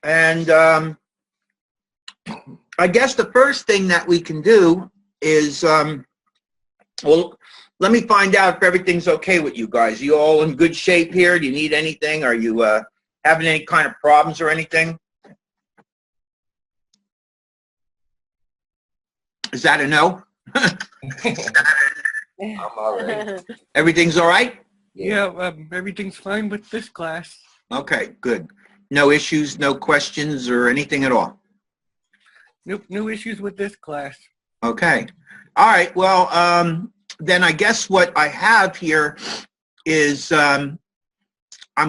And I guess the first thing that we can do is, well, let me find out if everything's okay with you guys. Are you all in good shape here? Do you need anything? Are you having any kind of problems or anything? Is that a no? I'm all right. Everything's all right? Yeah, everything's fine with this class. Okay, good. No issues, no questions or anything at all? Nope, no issues with this class. Okay. All right. Well, then I guess what I have here is I'm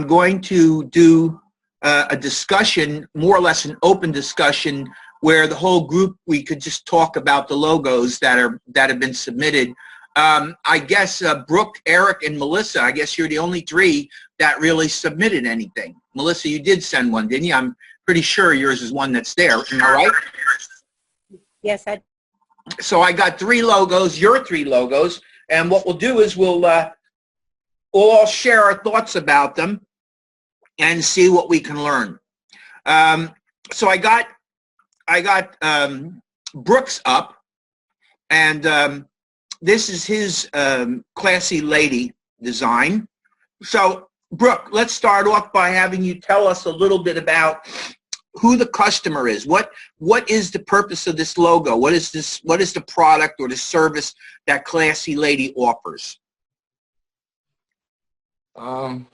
going to do a discussion, more or less an open discussion, where the whole group, we could just talk about the logos that have been submitted. I guess Brooke, Eric, and Melissa, I guess you're the only three that really submitted anything. Melissa, you did send one, didn't you? I'm pretty sure yours is one that's there. Am I right? Yes, I. So I got three logos, your three logos, and what we'll do is we'll all share our thoughts about them and see what we can learn. So I got Brooks up, and this is his classy lady design. So Brooke, let's start off by having you tell us a little bit about who the customer is. What is the purpose of this logo? What is the product or the service that Classy Lady offers? It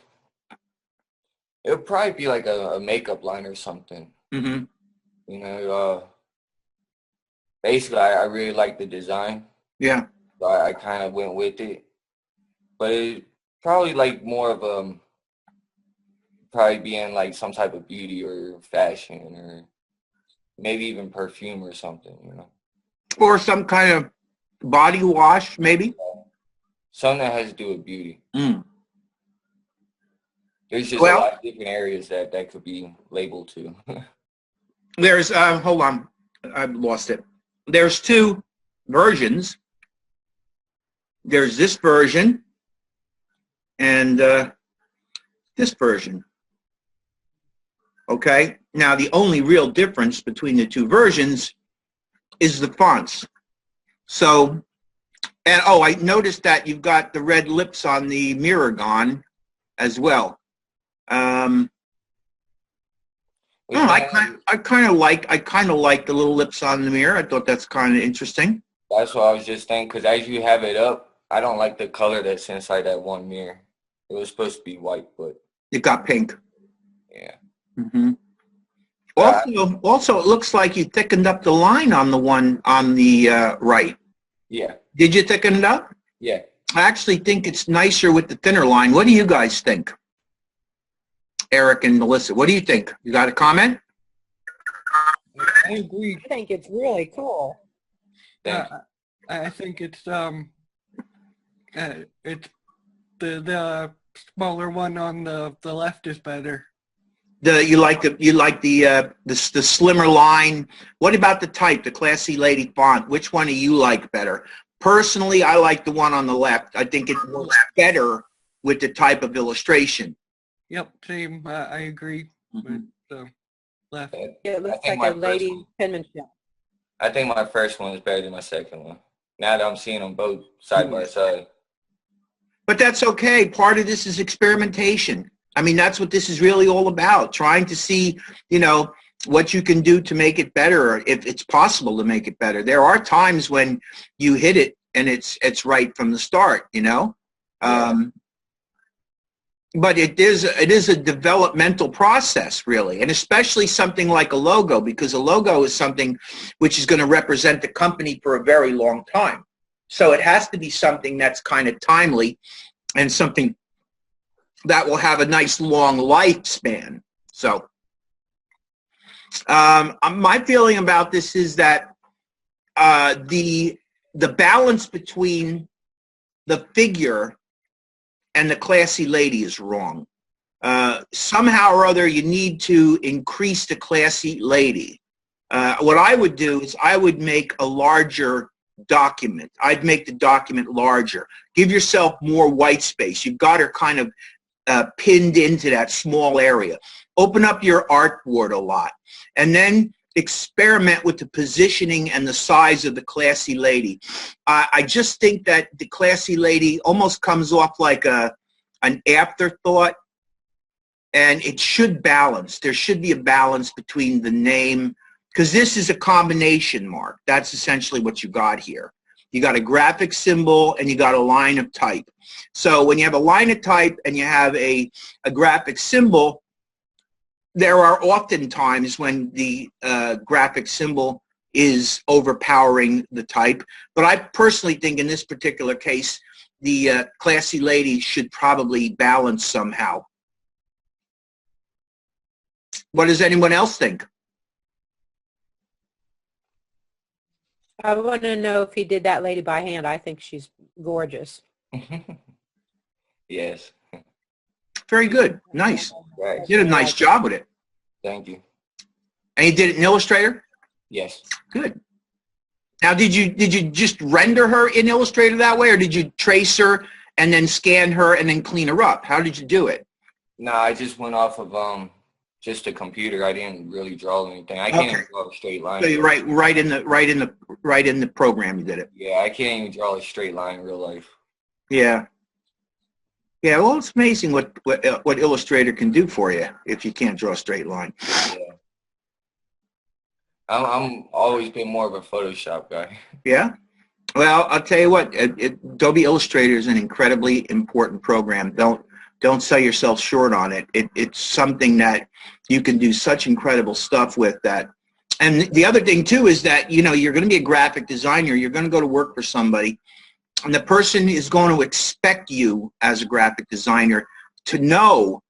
would probably be like a makeup line or something. Mm-hmm. You know, basically, I really like the design. Yeah. So I kind of went with it. But it probably like more of probably being like some type of beauty or fashion or maybe even perfume or something, you know. Or some kind of body wash, maybe? Something that has to do with beauty. Mm. There's just a lot of different areas that could be labeled to. There's, hold on, I've lost it. There's two versions. There's this version and this version. Okay, now the only real difference between the two versions is the fonts. So, and oh, I noticed that you've got the red lips on the mirror gone as well. I kind of like the little lips on the mirror. I thought that's kind of interesting. That's what I was just thinking, because as you have it up, I don't like the color that's inside that one mirror. It was supposed to be white, but it got pink. Yeah. Mm-hmm. Also, it looks like you thickened up the line on the one on the right. Yeah. Did you thicken it up? Yeah. I actually think it's nicer with the thinner line. What do you guys think? Eric and Melissa, what do you think? You got a comment? I agree. I think it's really cool. I think it's the smaller one on the left is better. You like the slimmer line. What about the type, the Classy Lady font? Which one do you like better? Personally, I like the one on the left. I think it works better with the type of illustration. Yep, same. I agree with the left. Yeah, it looks like a lady penmanship. I think my first one is better than my second one. Now that I'm seeing them both side by side. But that's okay. Part of this is experimentation. I mean, that's what this is really all about, trying to see, you know, what you can do to make it better, or if it's possible to make it better. There are times when you hit it and it's right from the start, you know. But it is a developmental process, really, and especially something like a logo, because a logo is something which is going to represent the company for a very long time. So it has to be something that's kind of timely and something that will have a nice long lifespan. So my feeling about this is that the balance between the figure and the Classy Lady is wrong. Somehow or other, you need to increase the Classy Lady. What I would do is I would make a larger document. I'd make the document larger. Give yourself more white space. You've got her kind of pinned into that small area. open up your artboard a lot, and then experiment with the positioning and the size of the classy lady. I just think that the classy lady almost comes off like an afterthought, and it should balance. There should be a balance between the name, because this is a combination mark. That's essentially what you got here. You got a graphic symbol and you got a line of type. So when you have a line of type and you have a graphic symbol, there are often times when the graphic symbol is overpowering the type. But I personally think in this particular case, the classy lady should probably balance somehow. What does anyone else think? I want to know if he did that lady by hand. I think she's gorgeous. Yes. Very good. Nice. Right. You did a nice job with it. Thank you. And you did it in Illustrator? Yes. Good. Now, did you just render her in Illustrator that way, or did you trace her and then scan her and then clean her up? How did you do it? No, I just went off of just a computer. I didn't really draw anything. I can't even draw a straight line. So you're right in the program you did it. Yeah, I can't even draw a straight line in real life. Yeah. Yeah, well, it's amazing what Illustrator can do for you if you can't draw a straight line. Yeah. I'm always been more of a Photoshop guy. Yeah? Well, I'll tell you what, Adobe Illustrator is an incredibly important program. Don't sell yourself short on it. It's something that you can do such incredible stuff with that. And the other thing, too, is that, you know, you're going to be a graphic designer. You're going to go to work for somebody, and the person is going to expect you as a graphic designer to know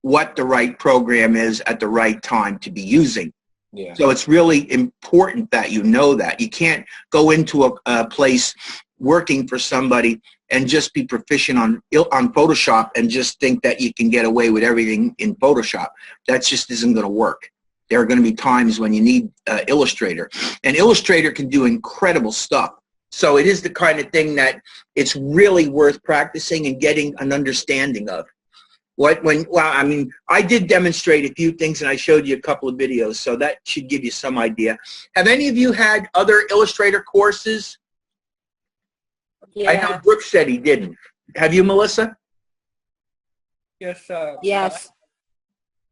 what the right program is at the right time to be using. Yeah. So it's really important that you know that. You can't go into a place working for somebody and just be proficient on Photoshop and just think that you can get away with everything in Photoshop. That just isn't going to work. There are going to be times when you need Illustrator. And Illustrator can do incredible stuff. So it is the kind of thing that it's really worth practicing and getting an understanding of. Well, I mean, I did demonstrate a few things, and I showed you a couple of videos, so that should give you some idea. Have any of you had other Illustrator courses? Yeah. I know Brooks said he didn't. Have you, Melissa? Yes. Yes.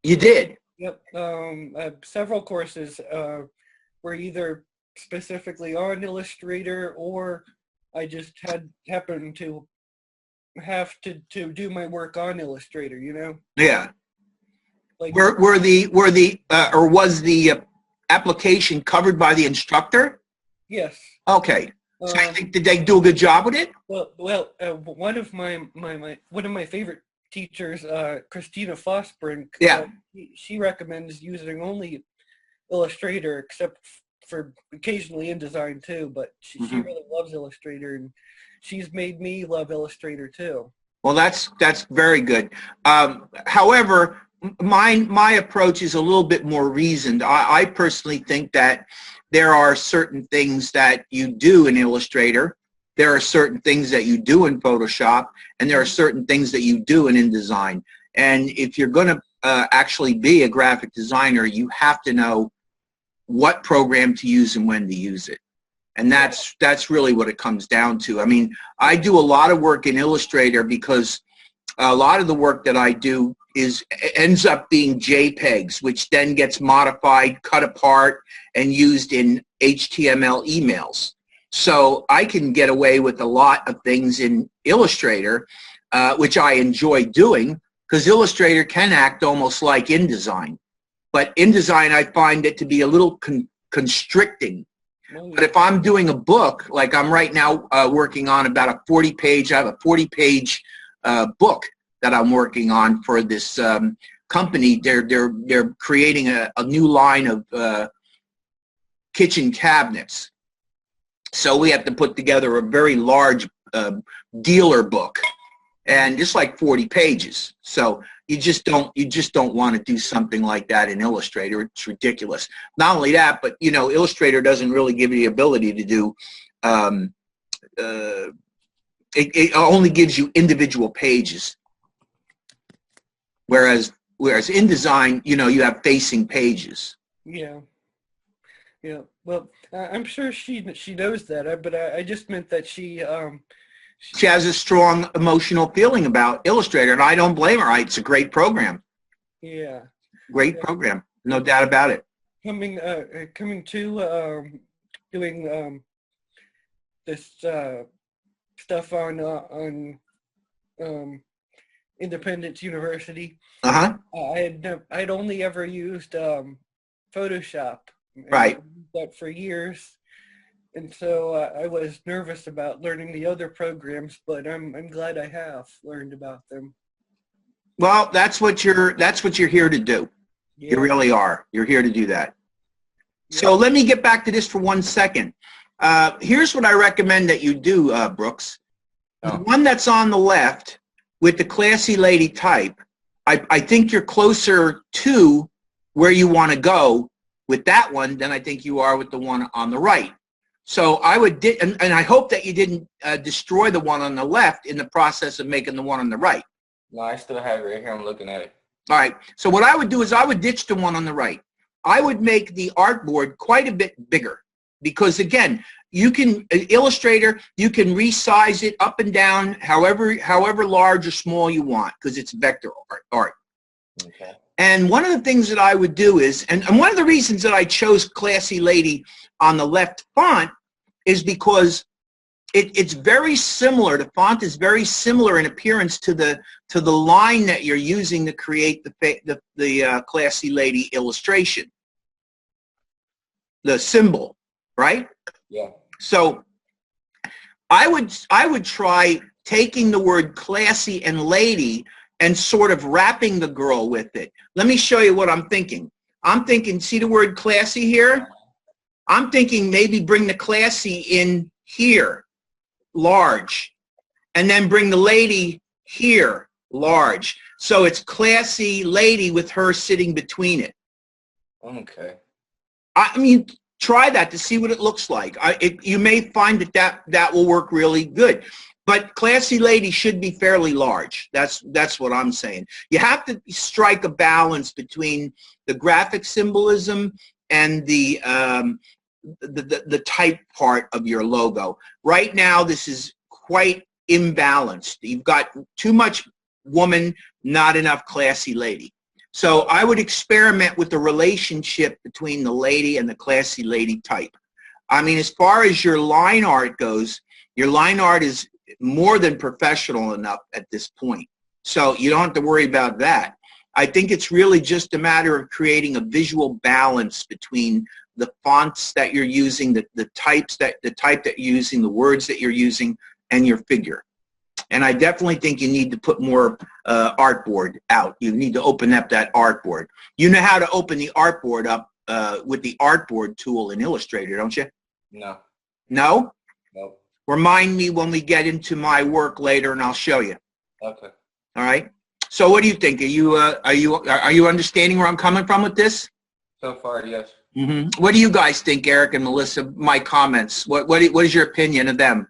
You did? Yep. Several courses were either specifically on Illustrator, or I just happened to have to do my work on Illustrator, you know? Yeah. Like, Was the application covered by the instructor? yes. Okay. So I think, did they do a good job with it? Well, one of my favorite teachers, Christina Fossbrink, Yeah. she recommends using only Illustrator, except for occasionally InDesign too, but she really loves Illustrator, and she's made me love Illustrator too. Well, that's very good. However, my approach is a little bit more reasoned. I personally think that there are certain things that you do in Illustrator, there are certain things that you do in Photoshop, and there are certain things that you do in InDesign. And if you're going to actually be a graphic designer, you have to know what program to use and when to use it. And that's really what it comes down to. I mean, I do a lot of work in Illustrator because a lot of the work that I do ends up being JPEGs, which then gets modified, cut apart, and used in HTML emails. So I can get away with a lot of things in Illustrator, which I enjoy doing, because Illustrator can act almost like InDesign. But InDesign, I find it to be a little constricting. But if I'm doing a book, like I'm right now working on about a 40-page, I have a 40-page book that I'm working on for this company. They're creating a new line of kitchen cabinets. So we have to put together a very large dealer book, and just like 40 pages. So you just don't want to do something like that in Illustrator. It's ridiculous. Not only that, but you know, Illustrator doesn't really give you the ability to do. It only gives you individual pages, whereas whereas InDesign, you have facing pages. Yeah. Yeah. Well, I'm sure she knows that, but I just meant that She has a strong emotional feeling about Illustrator, and I don't blame her. It's a great program. yeah. Great program. No doubt about it. Coming to doing this stuff on Independence University. Uh-huh. I'd only ever used Photoshop. And Right. I've used that for years, and so I was nervous about learning the other programs, but I'm glad I have learned about them. Well, that's what you're here to do. Yeah. You really are. You're here to do that. So let me get back to this for 1 second. Here's what I recommend that you do, Brooks. The one that's on the left with the classy lady type, I think you're closer to where you want to go with that one than I think you are with the one on the right. So I would, and I hope that you didn't destroy the one on the left in the process of making the one on the right. No, I still have it right here. I'm looking at it. All right. So what I would do is I would ditch the one on the right. I would make the artboard quite a bit bigger because, again, you can Illustrator, you can resize it up and down however large or small you want because it's vector art. Okay. And one of the things that I would do is, and one of the reasons that I chose Classy Lady on the left font is because it's very similar. The font is very similar in appearance to the line that you're using to create the Classy Lady illustration, the symbol, right? Yeah. So I would try taking the word classy and lady and sort of wrapping the girl with it. Let me show you what I'm thinking. I'm thinking, see the word classy here? I'm thinking maybe bring the classy in here, large, and then bring the lady here, large. So it's classy lady with her sitting between it. Okay. I mean, try that to see what it looks like. You may find that will work really good. But classy lady should be fairly large. That's what I'm saying. You have to strike a balance between the graphic symbolism and the type part of your logo. Right now, this is quite imbalanced. You've got too much woman, not enough classy lady. So I would experiment with the relationship between the lady and the classy lady type. I mean, as far as your line art goes, your line art is more than professional enough at this point. So you don't have to worry about that. I think it's really just a matter of creating a visual balance between the fonts that you're using, the type that you're using, the words that you're using, and your figure. And I definitely think you need to put more artboard out. You need to open up that artboard. You know how to open the artboard up with the artboard tool in Illustrator, don't you? No. No? Nope. Remind me when we get into my work later, and I'll show you. Okay. All right. So, what do you think? Are you understanding where I'm coming from with this? So far, yes. Mm-hmm. What do you guys think, Eric and Melissa? My comments. What is your opinion of them?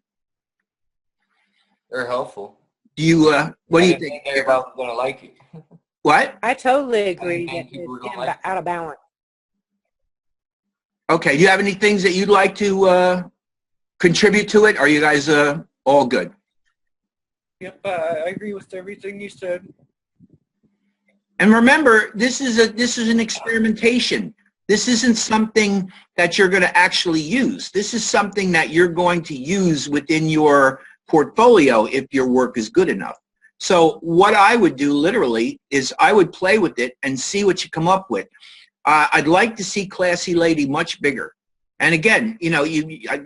They're helpful. Do you? What do you I think? think everybody's gonna like it. What? I totally agree think that people it's don't like out of balance. Okay. Do you have any things that you'd like to contribute to it? Are you guys all good? Yep, I agree with everything you said. And remember, this is an experimentation. This isn't something that you're going to actually use. This is something that you're going to use within your portfolio if your work is good enough. So what I would do literally is I would play with it and see what you come up with. I'd like to see Classy Lady much bigger. And again,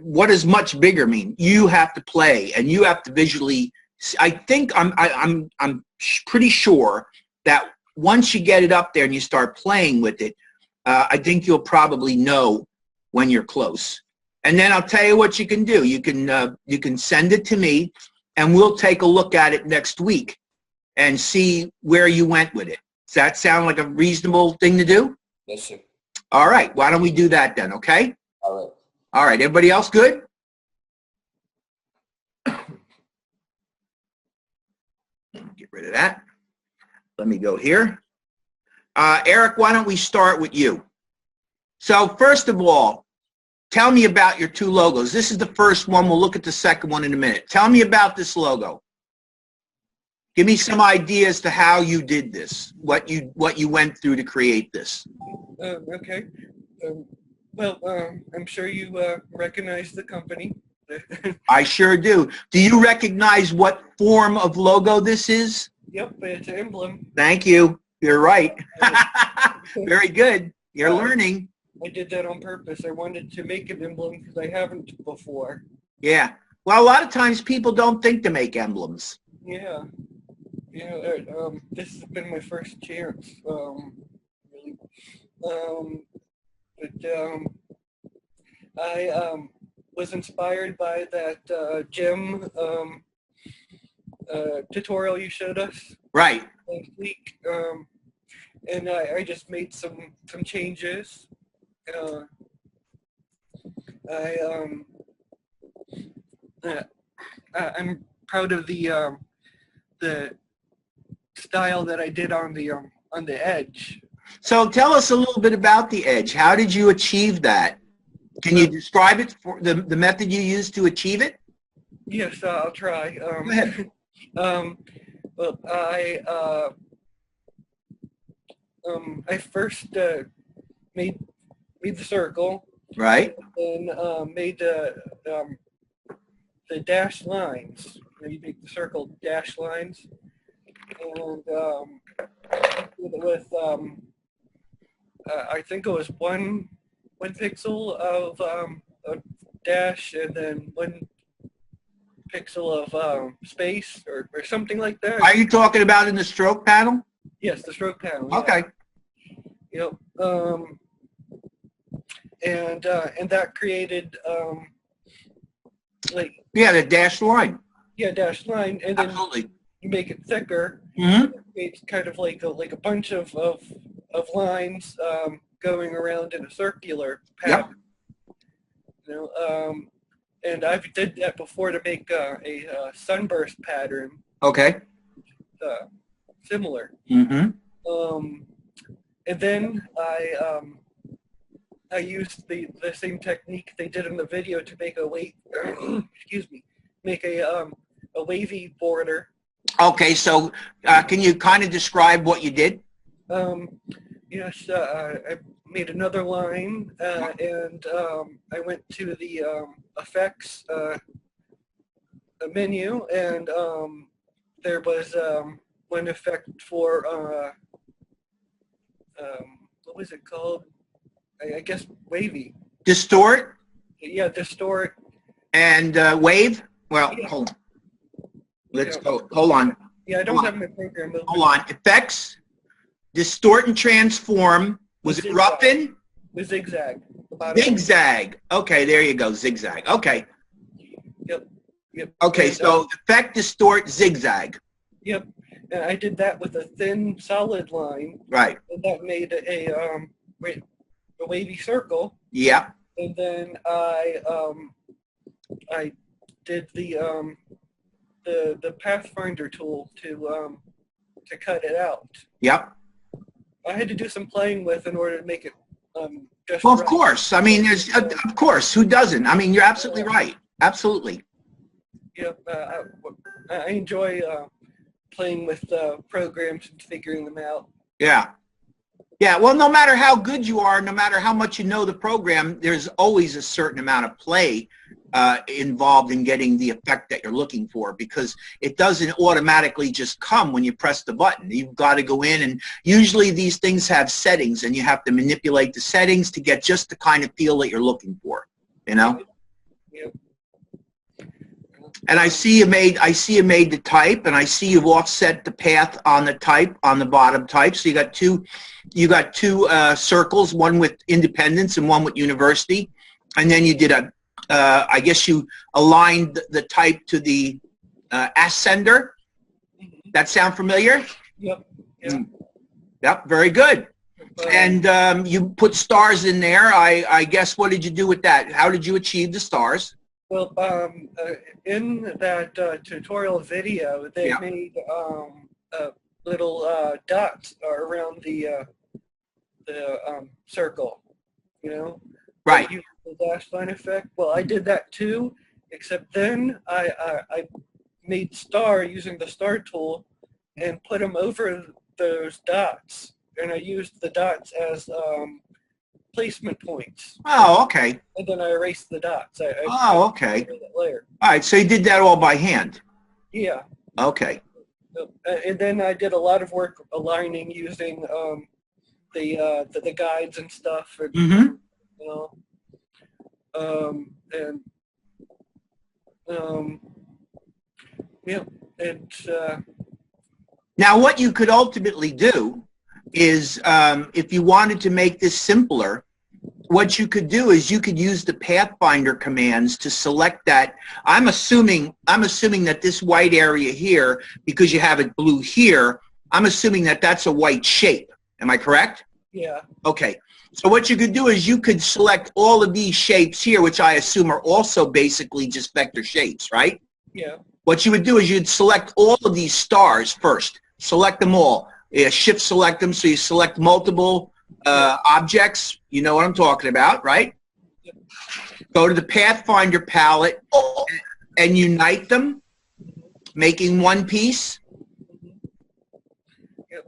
what does much bigger mean? You have to play and you have to visually. I think I'm pretty sure that once you get it up there and you start playing with it, I think you'll probably know when you're close. And then I'll tell you what you can do. You can send it to me, and we'll take a look at it next week and see where you went with it. Does that sound like a reasonable thing to do? Yes, sir. All right. Why don't we do that then, okay? All right. All right. Everybody else good? Get rid of that. Let me go here. Eric, why don't we start with you? So first of all, tell me about your two logos. This is the first one. We'll look at the second one in a minute. Tell me about this logo. Give me some ideas to how you did this, what you went through to create this. Okay. I'm sure you recognize the company. I sure do. Do you recognize what form of logo this is? Yep, it's an emblem. Thank you. You're right. Very good. You're learning. I did that on purpose. I wanted to make an emblem because I haven't before. Yeah. Well, a lot of times people don't think to make emblems. Yeah. This has been my first chance. Really. I was inspired by that gem tutorial you showed us Right. last week, and I just made some changes. I'm proud of the style that I did on the edge. So tell us a little bit about the edge. How did you achieve that? Can you describe it for the method you used to achieve it? Yes, I'll try. Go ahead. Well, I first made the circle, Right. and made the dashed lines. You make the circle dashed lines, and with I think it was one pixel of a dash, and then 1 pixel of space, or something like that. Are you talking about in the stroke panel? Yes, the stroke panel. Yeah. Okay. Yep. And that created Yeah, the dashed line. dashed line, and then Absolutely. you make it thicker. Mm-hmm. It's kind of like a bunch of lines going around in a circular pattern. And I've did that before to make a sunburst pattern Okay. similar. Mm-hmm. And then I used the same technique they did in the video to make make a wavy border. Okay, so can you kind of describe what you did? Yes, I made another line, and I went to the effects menu, and there was one effect for what was it called? I guess wavy. Distort Yeah, distort. and wave? Well, Yeah. hold on. Let's go. Hold on. Yeah, I don't Hold have my program open. Hold on. Effects, distort and transform. Was it Zigzag. roughen? The zigzag. The bottom. Zigzag. Okay, there you go. Zigzag. Okay. Yep. Okay, And, so effect, distort, zigzag. Yep. And I did that with a thin, solid line, Right. and that made a wavy circle. Yeah. And then I did the Pathfinder tool to cut it out. Yep. I had to do some playing with in order to make it just Well, of right. course. I mean, there's, of course, who doesn't? I mean, you're absolutely right. Absolutely. Yep. I enjoy playing with programs and figuring them out. Yeah. Yeah, well, no matter how good you are, no matter how much you know the program, there's always a certain amount of play involved in getting the effect that you're looking for, because it doesn't automatically just come when you press the button. You've got to go in, and usually these things have settings, and you have to manipulate the settings to get just the kind of feel that you're looking for, you know? Yep. And I see you made the type, and I see you've offset the path on the type, on the bottom type. So you got two circles, one with independence and one with university. And then you did I guess you aligned the type to the ascender. That sound familiar? Yep. Yep. Yep, very good. And you put stars in there. I guess, what did you do with that? How did you achieve the stars? Well, in that tutorial video, they Yeah. made little dots around the circle, you know? Right. Use the dash line effect. Well, I did that too, except then I made star using the star tool and put them over those dots, and I used the dots as placement points. Oh, okay. And then I erased the dots. Oh, okay. That layer. All right. So you did that all by hand. Yeah. Okay. And then I did a lot of work aligning using the guides and stuff, and Mm-hmm. you know, and yeah, and Now, what you could ultimately do is, if you wanted to make this simpler, what you could do is you could use the Pathfinder commands to select that. I'm assuming that this white area here, because you have it blue here, I'm assuming that that's a white shape. Am I correct? yeah, Okay. So what you could do is you could select all of these shapes here, which I assume are also basically just vector shapes, right? yeah, What you would do is you'd select all of these stars first. Select them all. Shift select them, so you select multiple objects. You know what I'm talking about, right? Go to the Pathfinder palette and unite them, making one piece. yep.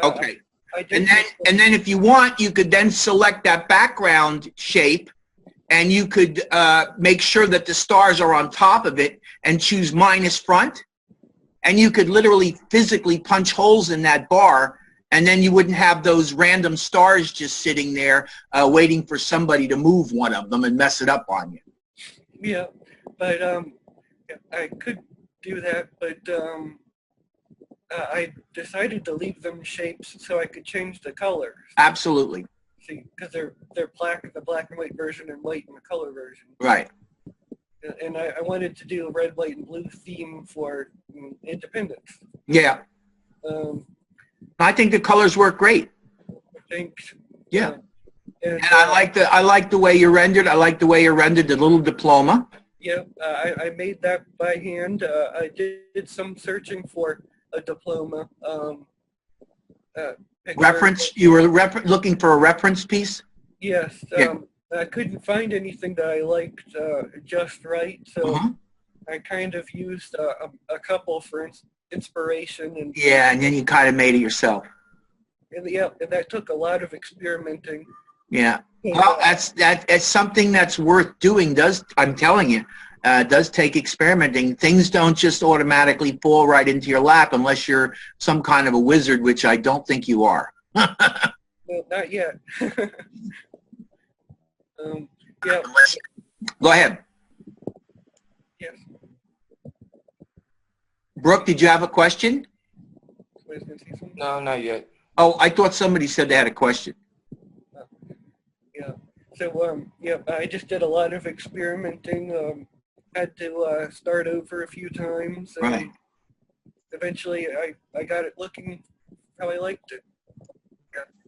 Okay. I did And then if you want, you could then select that background shape, and you could make sure that the stars are on top of it and choose minus front. And you could literally physically punch holes in that bar, and then you wouldn't have those random stars just sitting there waiting for somebody to move one of them and mess it up on you. yeah, but I could do that, but I decided to leave them shapes so I could change the colors. Absolutely. See, because they're the black and white version and white in the color version. Right. And I wanted to do a red, white, and blue theme for Independence. Yeah. Um, I think the colors work great. thanks. Yeah. And And I like the way you rendered. I like the way you rendered the little diploma. yeah, I made that by hand. I did some searching for a diploma. Picture. Reference. You were looking for a reference piece. Yes. Yeah. I couldn't find anything that I liked just right, so Uh-huh. I kind of used a couple for inspiration, and Yeah, and then you kind of made it yourself. yeah, and that took a lot of experimenting. Yeah. Well, that's something that's worth doing. I'm telling you, does take experimenting. Things don't just automatically fall right into your lap unless you're some kind of a wizard, which I don't think you are. No, not yet. Yeah. Go ahead. Yes. Brooke, did you have a question? Somebody's gonna say something? No, not yet. Oh, I thought somebody said they had a question. Yeah. So yeah, I just did a lot of experimenting. Had to start over a few times, and Right. eventually I got it looking how I liked it.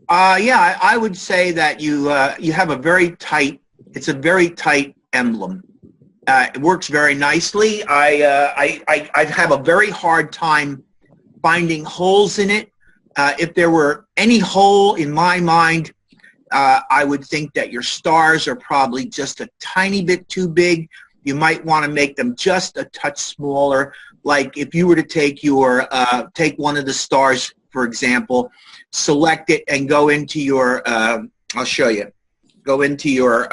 Yeah, I would say that you have a very tight. It's a very tight emblem. It works very nicely. I have a very hard time finding holes in it. If there were any hole in my mind, I would think that your stars are probably just a tiny bit too big. You might want to make them just a touch smaller. Like if you were to take take one of the stars, for example, select it and go into your, I'll show you. Go into your,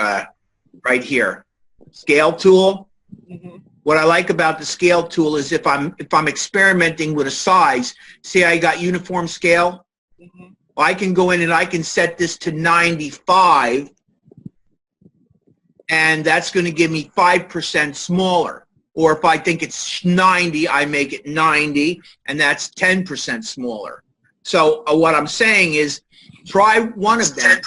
right here, scale tool. Mm-hmm. What I like about the scale tool is if I'm experimenting with a size, see I got uniform scale? Mm-hmm. I can go in and I can set this to 95, and that's going to give me 5% smaller. Or if I think it's 90, I make it 90, and that's 10% smaller. So what I'm saying is try one of them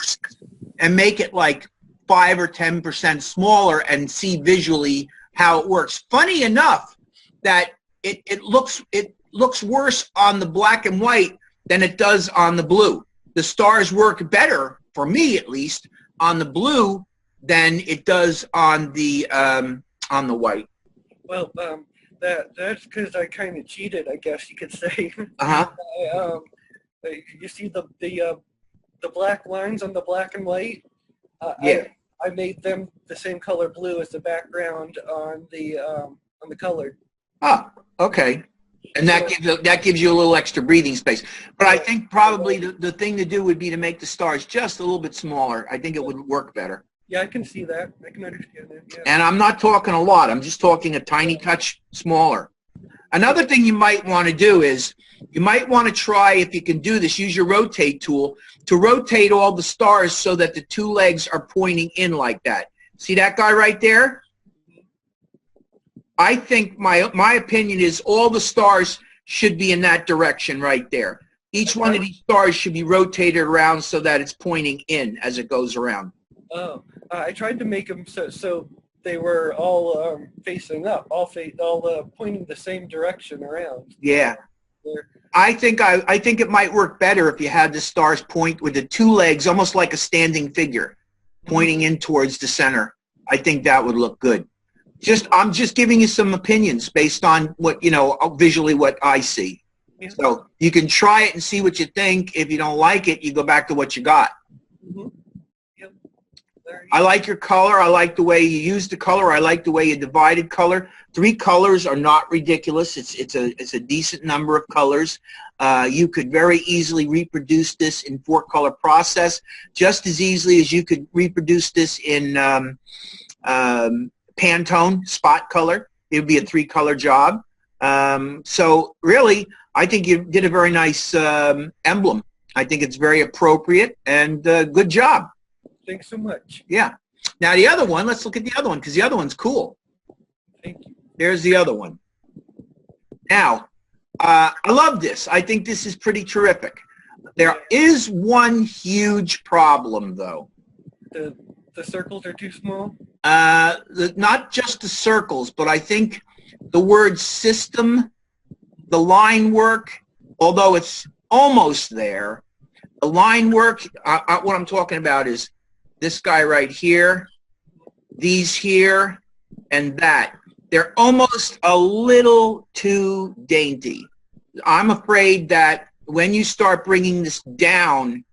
and make it like 5 or 10% smaller and see visually how it works. Funny enough that it looks worse on the black and white than it does on the blue. The stars work better, for me at least, on the blue than it does on the white. Well, that's because I kind of cheated, I guess you could say. Uh-huh. You see the the black lines on the black and white. Yeah. I made them the same color blue as the background on the color. Oh, okay. And that gives you a little extra breathing space. But I think probably the thing to do would be to make the stars just a little bit smaller. I think it would work better. Yeah, I can see that. I can understand that. Yeah. And I'm not talking a lot. I'm just talking a tiny touch smaller. Another thing you might want to do is you might want to try, if you can do this, use your rotate tool to rotate all the stars so that the two legs are pointing in like that. See that guy right there? I think my opinion is all the stars should be in that direction right there. Each one of these stars should be rotated around so that it's pointing in as it goes around. Oh, I tried to make them so they were all facing up, all pointing the same direction around. Yeah. They're, I think it might work better if you had the stars point with the two legs, almost like a standing figure, pointing in towards the center. I think that would look good. I'm just giving you some opinions based on what, visually what I see. Yeah. So you can try it and see what you think. If you don't like it, you go back to what you got. mm-hmm. Yep. I like your color. I like the way you use the color. I like the way you divided color. 3 colors are not ridiculous. It's a decent number of colors. You could very easily reproduce this in 4-color process, just as easily as you could reproduce this in Pantone spot color. It would be a 3-color job. So really, I think you did a very nice emblem. I think it's very appropriate and good job. Thanks so much. Yeah. Now the other one, let's look at the other one because the other one's cool. Thank you. There's the other one. Now, I love this. I think this is pretty terrific. There is one huge problem, though. The circles are too small? Not just the circles, but I think the word system, the line work, although it's almost there, the line work, what I'm talking about is this guy right here, these here, and that. They're almost a little too dainty. I'm afraid that when you start bringing this down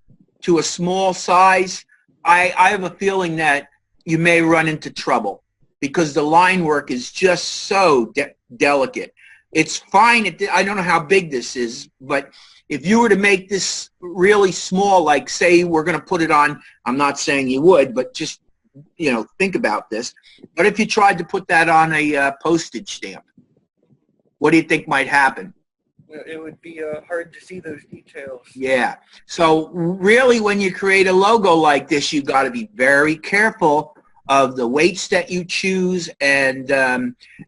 to a small size, I have a feeling that you may run into trouble because the line work is just so delicate. It's fine. I don't know how big this is, but if you were to make this really small, like say we're going to put it on, I'm not saying you would, but just think about this. What if you tried to put that on a postage stamp? What do you think might happen? It would be hard to see those details. Yeah. So really, when you create a logo like this, you've got to be very careful of the weights that you choose. And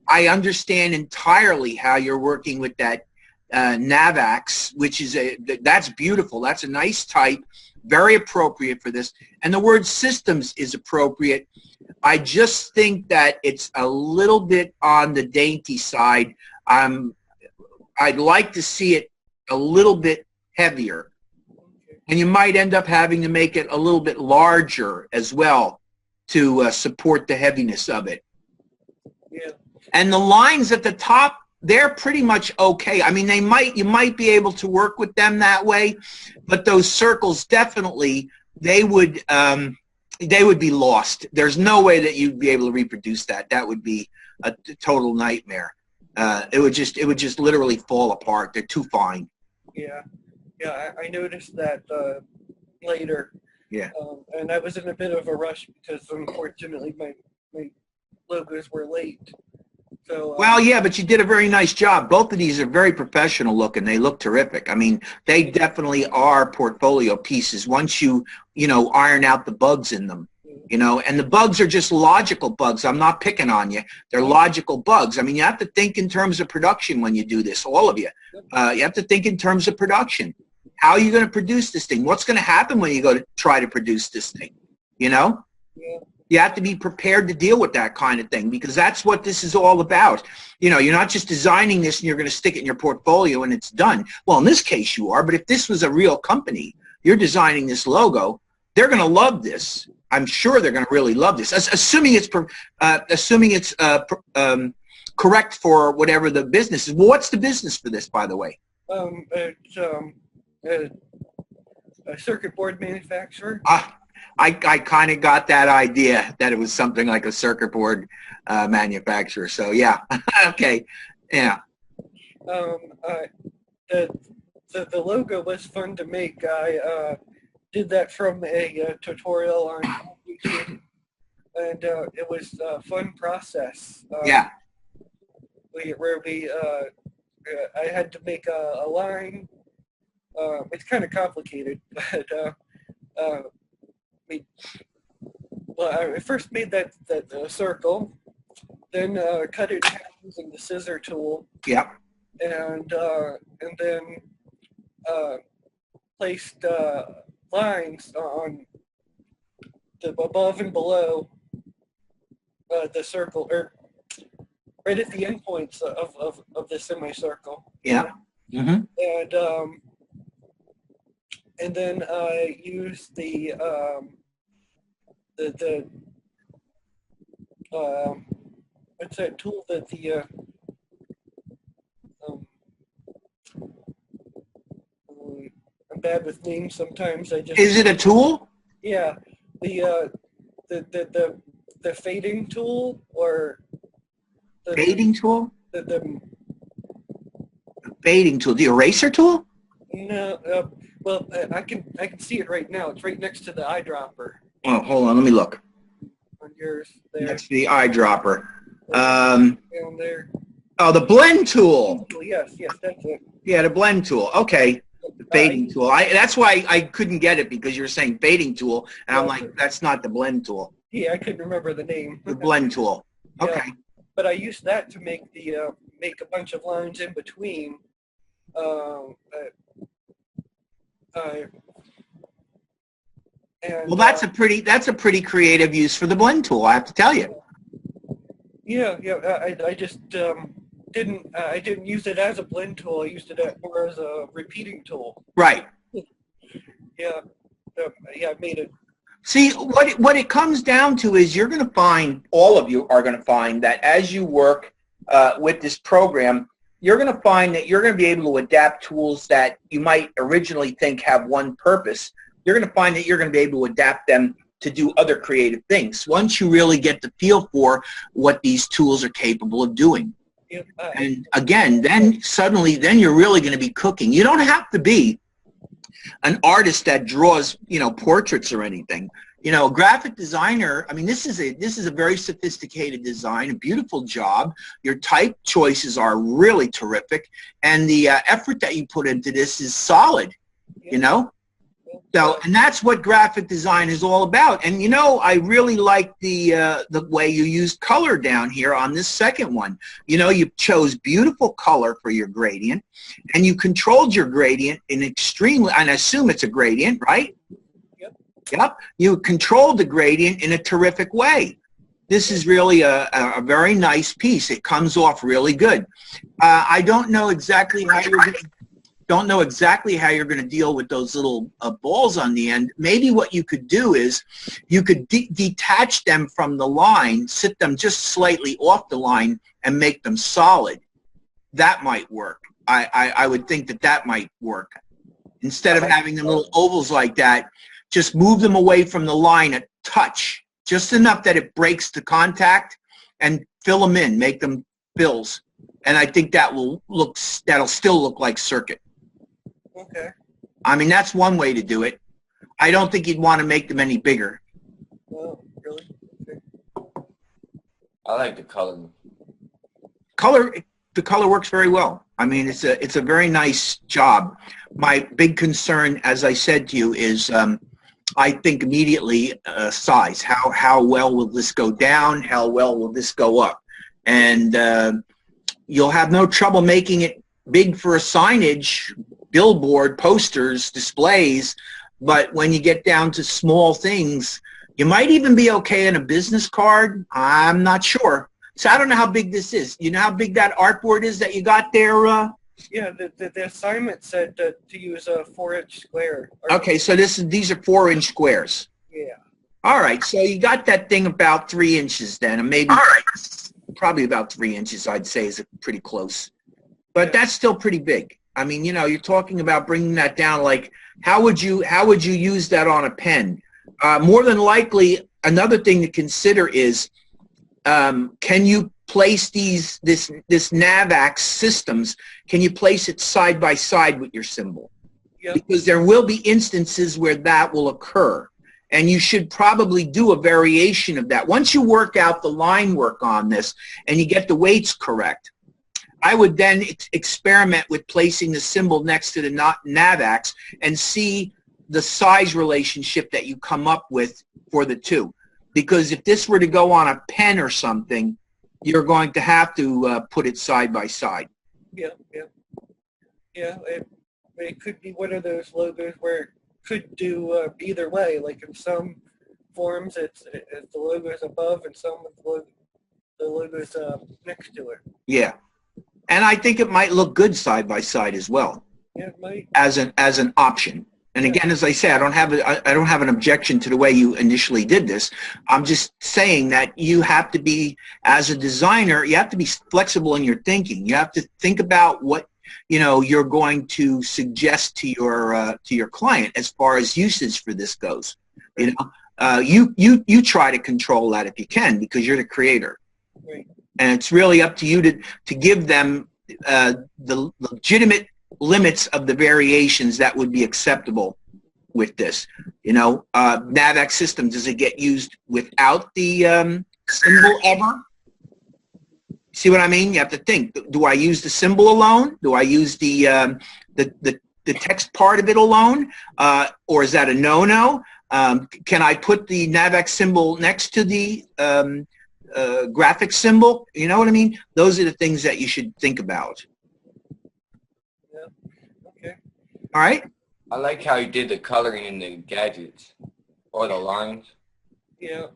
I understand entirely how you're working with that Navax, which is that's beautiful. That's a nice type, very appropriate for this. And the word systems is appropriate. I just think that it's a little bit on the dainty side. I'd like to see it a little bit heavier. And you might end up having to make it a little bit larger as well to support the heaviness of it. Yeah. And the lines at the top, they're pretty much okay. I mean, you might be able to work with them that way, but those circles definitely, they would be lost. There's no way that you'd be able to reproduce that. That would be a total nightmare. It would just literally fall apart. They're too fine. Yeah. I noticed that later. Yeah. And I was in a bit of a rush because unfortunately my logos were late. So. Well, yeah, but you did a very nice job. Both of these are very professional looking. They look terrific. I mean, they definitely are portfolio pieces once you iron out the bugs in them. And the bugs are just logical bugs. I'm not picking on you. They're logical bugs. I mean, you have to think in terms of production when you do this, all of you. You have to think in terms of production. How are you going to produce this thing? What's going to happen when you go to try to produce this thing? Yeah. You have to be prepared to deal with that kind of thing because that's what this is all about. You're not just designing this and you're going to stick it in your portfolio and it's done. Well, in this case you are, but if this was a real company, you're designing this logo, they're going to love this. I'm sure they're going to really love this, assuming it's correct for whatever the business is. Well, what's the business for this, by the way? a circuit board manufacturer. I kind of got that idea that it was something like a circuit board manufacturer. So yeah, okay, yeah. The logo was fun to make. I did that from a tutorial on YouTube, and it was a fun process. Yeah. I had to make a line. It's kind of complicated, but I first made that circle, then cut it in half using the scissor tool. Yep. And then placed lines on the above and below the circle, or right at the endpoints of the semicircle. Yeah. Mm-hmm. And then I used the what's that tool that I'm bad with names sometimes. Is it a tool? Yeah, the fading tool, or the Fading tool? the Fading tool. The eraser tool? no. Well, I can see it right now. It's right next to the eyedropper Oh, hold on. Let me look. on yours there. That's the eyedropper. Down there. Oh, the blend tool. Yes, that's it. Yeah, the blend tool. Okay. The fading tool. That's why I couldn't get it, because you were saying fading tool, and I'm like, that's not the blend tool. Yeah, I couldn't remember the name. The blend tool. Okay. Yeah, but I used that to make make a bunch of lines in between. And, Well, that's a pretty creative use for the blend tool, I have to tell you. Yeah. I just didn't use it as a blend tool. I used it more as a repeating tool. Right. Yeah. I made it. See, what it comes down to is you're going to find, all of you are going to find, that as you work with this program, you're going to find that you're going to be able to adapt tools that you might originally think have one purpose. You're going to find that you're going to be able to adapt them to do other creative things once you really get the feel for what these tools are capable of doing. Yeah, And again, then suddenly, then you're really going to be cooking. You don't have to be an artist that draws, portraits or anything. A graphic designer, I mean, this is a very sophisticated design, a beautiful job. Your type choices are really terrific, and the effort that you put into this is solid, So, and that's what graphic design is all about. And I really like the way you used color down here on this second one. You chose beautiful color for your gradient, and you controlled your gradient in extremely, and I assume it's a gradient, right? Yep. You controlled the gradient in a terrific way. This is really a very nice piece. It comes off really good. I don't know exactly how you're going to deal with those little balls on the end. Maybe what you could do is you could detach them from the line, sit them just slightly off the line, and make them solid. That might work. I would think that might work. Instead of having them little ovals like that, just move them away from the line a touch, just enough that it breaks the contact, and fill them in, make them fills. And I think that'll still look like circuit. Okay. I mean, that's one way to do it. I don't think you'd want to make them any bigger. Oh, really? Okay. I like the color. The color works very well. I mean, it's a very nice job. My big concern, as I said to you, is I think immediately size. How well will this go down? How well will this go up? And you'll have no trouble making it big for a signage, billboard, posters, displays, but when you get down to small things, you might even be okay in a business card. I'm not sure. So I don't know how big this is. You know how big that artboard is that you got there? Yeah, the assignment said to use a 4-inch square. Okay, so these are 4-inch squares. Yeah. All right, so you got that thing about 3 inches then, and maybe probably about 3 inches, I'd say, is pretty close. But that's still pretty big. I mean, you're talking about bringing that down like how would you use that on a pen? More than likely, another thing to consider is, can you place this NavX systems, can you place it side by side with your symbol? Yep. Because there will be instances where that will occur. And you should probably do a variation of that. Once you work out the line work on this and you get the weights correct, I would then experiment with placing the symbol next to the NavX and see the size relationship that you come up with for the two. Because if this were to go on a pen or something, you're going to have to put it side by side. Yeah. It could be one of those logos where it could do either way. Like in some forms, it's the logo's above, and some the logo's next to it. Yeah, and I think it might look good side by side as well. Yeah, it might. As an option. And again, as I say, I don't have an objection to the way you initially did this. I'm just saying that you have to be, as a designer, you have to be flexible in your thinking. You have to think about what you're going to suggest to your client as far as usage for this goes. You try to control that if you can, because you're the creator. Right. And it's really up to you to give them the legitimate limits of the variations that would be acceptable with this. NavX system, does it get used without the symbol ever? See what I mean? You have to think. Do I use the symbol alone? Do I use the text part of it alone? Or is that a no-no? Can I put the NavX symbol next to the graphic symbol? You know what I mean? Those are the things that you should think about. Yeah. Okay. All right? I like how you did the coloring in the gadgets or the lines. Yeah.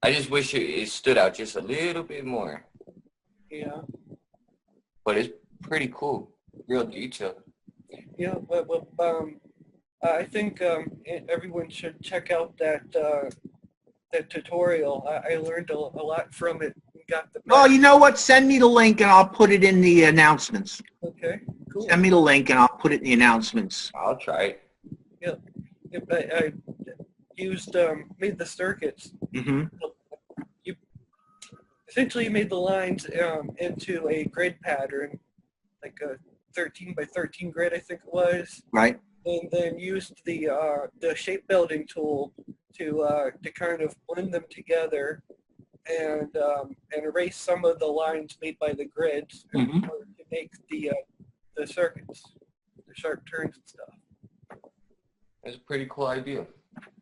I just wish it stood out just a little bit more. Yeah. But it's pretty cool. Real detail. Yeah. Well, I think everyone should check out that tutorial. I learned a lot from it. Got the. Oh, you know what? Send me the link and I'll put it in the announcements. Okay. Cool. Send me the link and I'll put it in the announcements. I'll try it. Yep. I used made the circuits. Mm-hmm. You essentially made the lines into a grid pattern, like a 13 by 13 grid, I think it was. Right. And then used the shape building tool to kind of blend them together and erase some of the lines made by the grids Mhm. to make the circuits, the sharp turns and stuff. It's a pretty cool idea.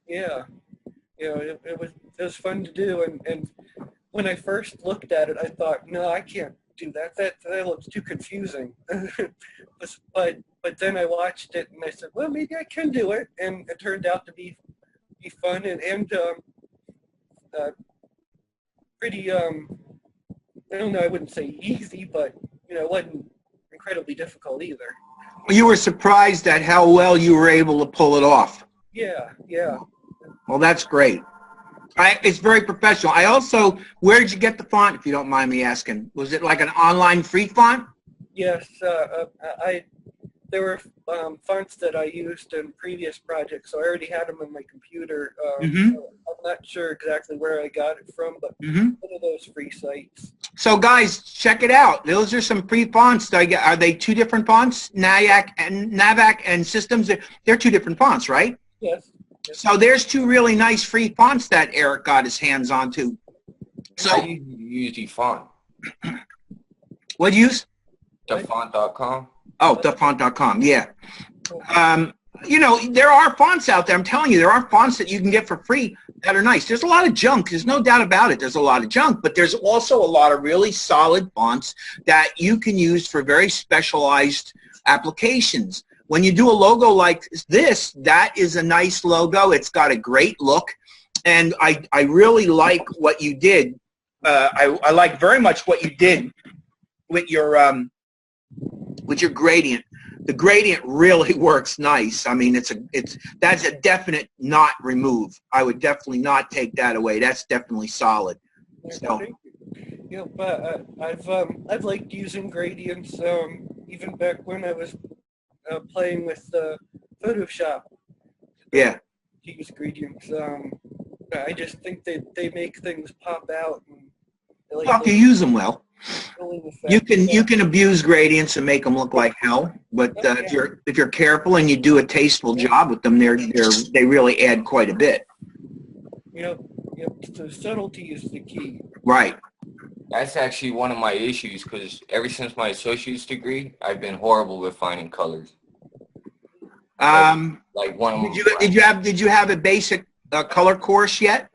Yeah, it was fun to do, and when I first looked at it, I thought, no, I can't do that. That looks too confusing. but then I watched it and I said, well, maybe I can do it, and it turned out to be fun and pretty I don't know, I wouldn't say easy, but it wasn't incredibly difficult either. You were surprised at how well you were able to pull it off. Yeah. Well, that's great. It's very professional. I also, where did you get the font, if you don't mind me asking? Was it like an online free font? Yes, there were fonts that I used in previous projects, so I already had them on my computer. Mhm. So I'm not sure exactly where I got it from, but Mhm. one of those free sites. So, guys, check it out. Those are some free fonts. Are they two different fonts? NAVAC and Systems? They're two different fonts, right? Yes. So there's two really nice free fonts that Eric got his hands on too. So So, you use the font, what'd you use? thefont.com. Oh, thefont.com, yeah. There are fonts out there. I'm telling you, there are fonts that you can get for free that are nice. There's a lot of junk. There's no doubt about it. There's a lot of junk, but there's also a lot of really solid fonts that you can use for very specialized applications. When you do a logo like this, that is a nice logo. It's got a great look, and I really like what you did. I like very much what you did with your gradient. The gradient really works nice. I mean, that's a definite not remove. I would definitely not take that away. That's definitely solid. So. Yeah, but I've liked using gradients even back when I was playing with Photoshop Yeah. to use gradients. I just think they make things pop out. And I like Well, if you those use them well, filling you effects. can you can abuse gradients and make them look like hell. But if you're careful and you do a tasteful job with them, they really add quite a bit. Yep. So subtlety is the key. Right. That's actually one of my issues because ever since my associate's degree, I've been horrible with finding colors. Like one of them. Did you have a basic color course yet?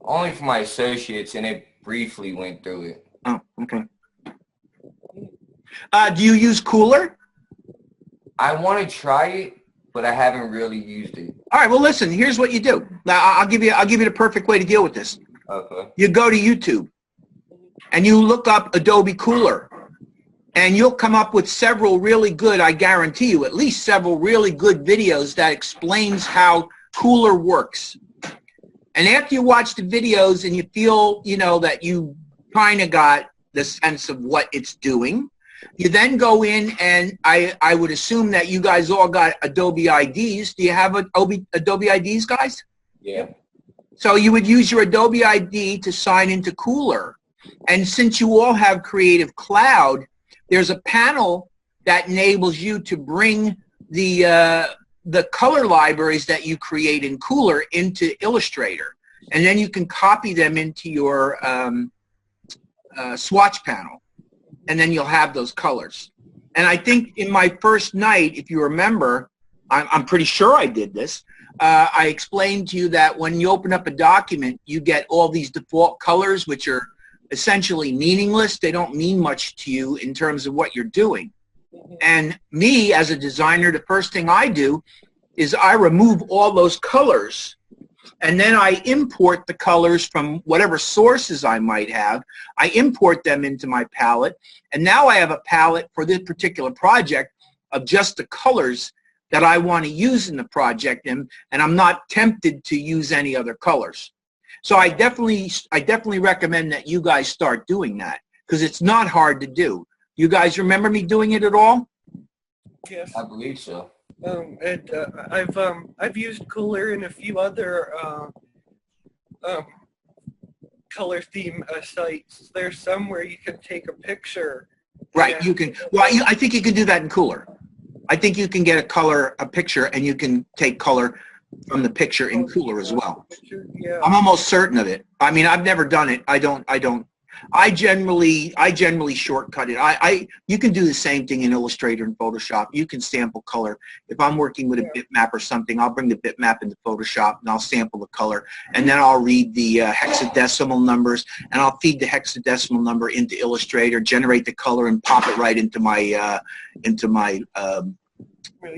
Only for my associates, and it briefly went through it. Oh, okay. Do you use Cooler? I want to try it, but I haven't really used it. All right. Well, listen. Here's what you do. Now, I'll give you the perfect way to deal with this. Okay. You go to YouTube, and you look up Adobe Cooler, and you'll come up with several really good. I guarantee you, at least several really good videos that explains how Cooler works. And after you watch the videos and you feel, that you kind of got the sense of what it's doing, you then go in and I would assume that you guys all got Adobe IDs. Do you have Adobe IDs, guys? Yeah. So you would use your Adobe ID to sign into Cooler. And since you all have Creative Cloud, there's a panel that enables you to bring the color libraries that you create in Cooler into Illustrator. And then you can copy them into your swatch panel. And then you'll have those colors. And I think in my first night, if you remember, I'm pretty sure I did this, I explained to you that when you open up a document, you get all these default colors, which are essentially meaningless. They don't mean much to you in terms of what you're doing. And me, as a designer, the first thing I do is I remove all those colors, and then I import the colors from whatever sources I might have. I import them into my palette, and now I have a palette for this particular project of just the colors that I want to use in the project, and I'm not tempted to use any other colors. So I definitely recommend that you guys start doing that, because it's not hard to do. You guys remember me doing it at all? Yes. I believe so. And I've used Cooler and a few other color theme sites. There's some where you can take a picture. Right. You can. Well, I think you can do that in Cooler. I think you can get a picture, and you can take color from the picture in Cooler as well. Yeah. I'm almost certain of it. I mean, I've never done it. I generally shortcut it. You can do the same thing in Illustrator and Photoshop. You can sample color. If I'm working with a bitmap or something, I'll bring the bitmap into Photoshop and I'll sample the color, and then I'll read the hexadecimal numbers, and I'll feed the hexadecimal number into Illustrator, generate the color, and pop it right into my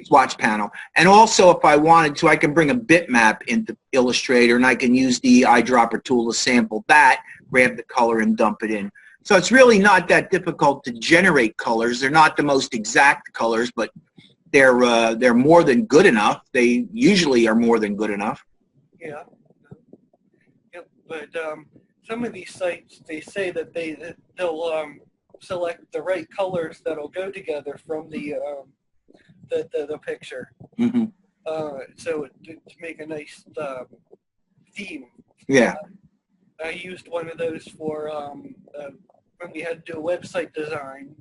swatch panel. And also, if I wanted to, I can bring a bitmap into Illustrator, and I can use the eyedropper tool to sample that, grab the color, and dump it in. So it's really not that difficult to generate colors. They're not the most exact colors, but they're more than good enough. They usually are more than good enough. Yeah. Yep. But some of these sites, they say that they'll select the right colors that'll go together from the picture. Mm-hmm. So to make a nice theme. Yeah. I used one of those for when we had to do a website design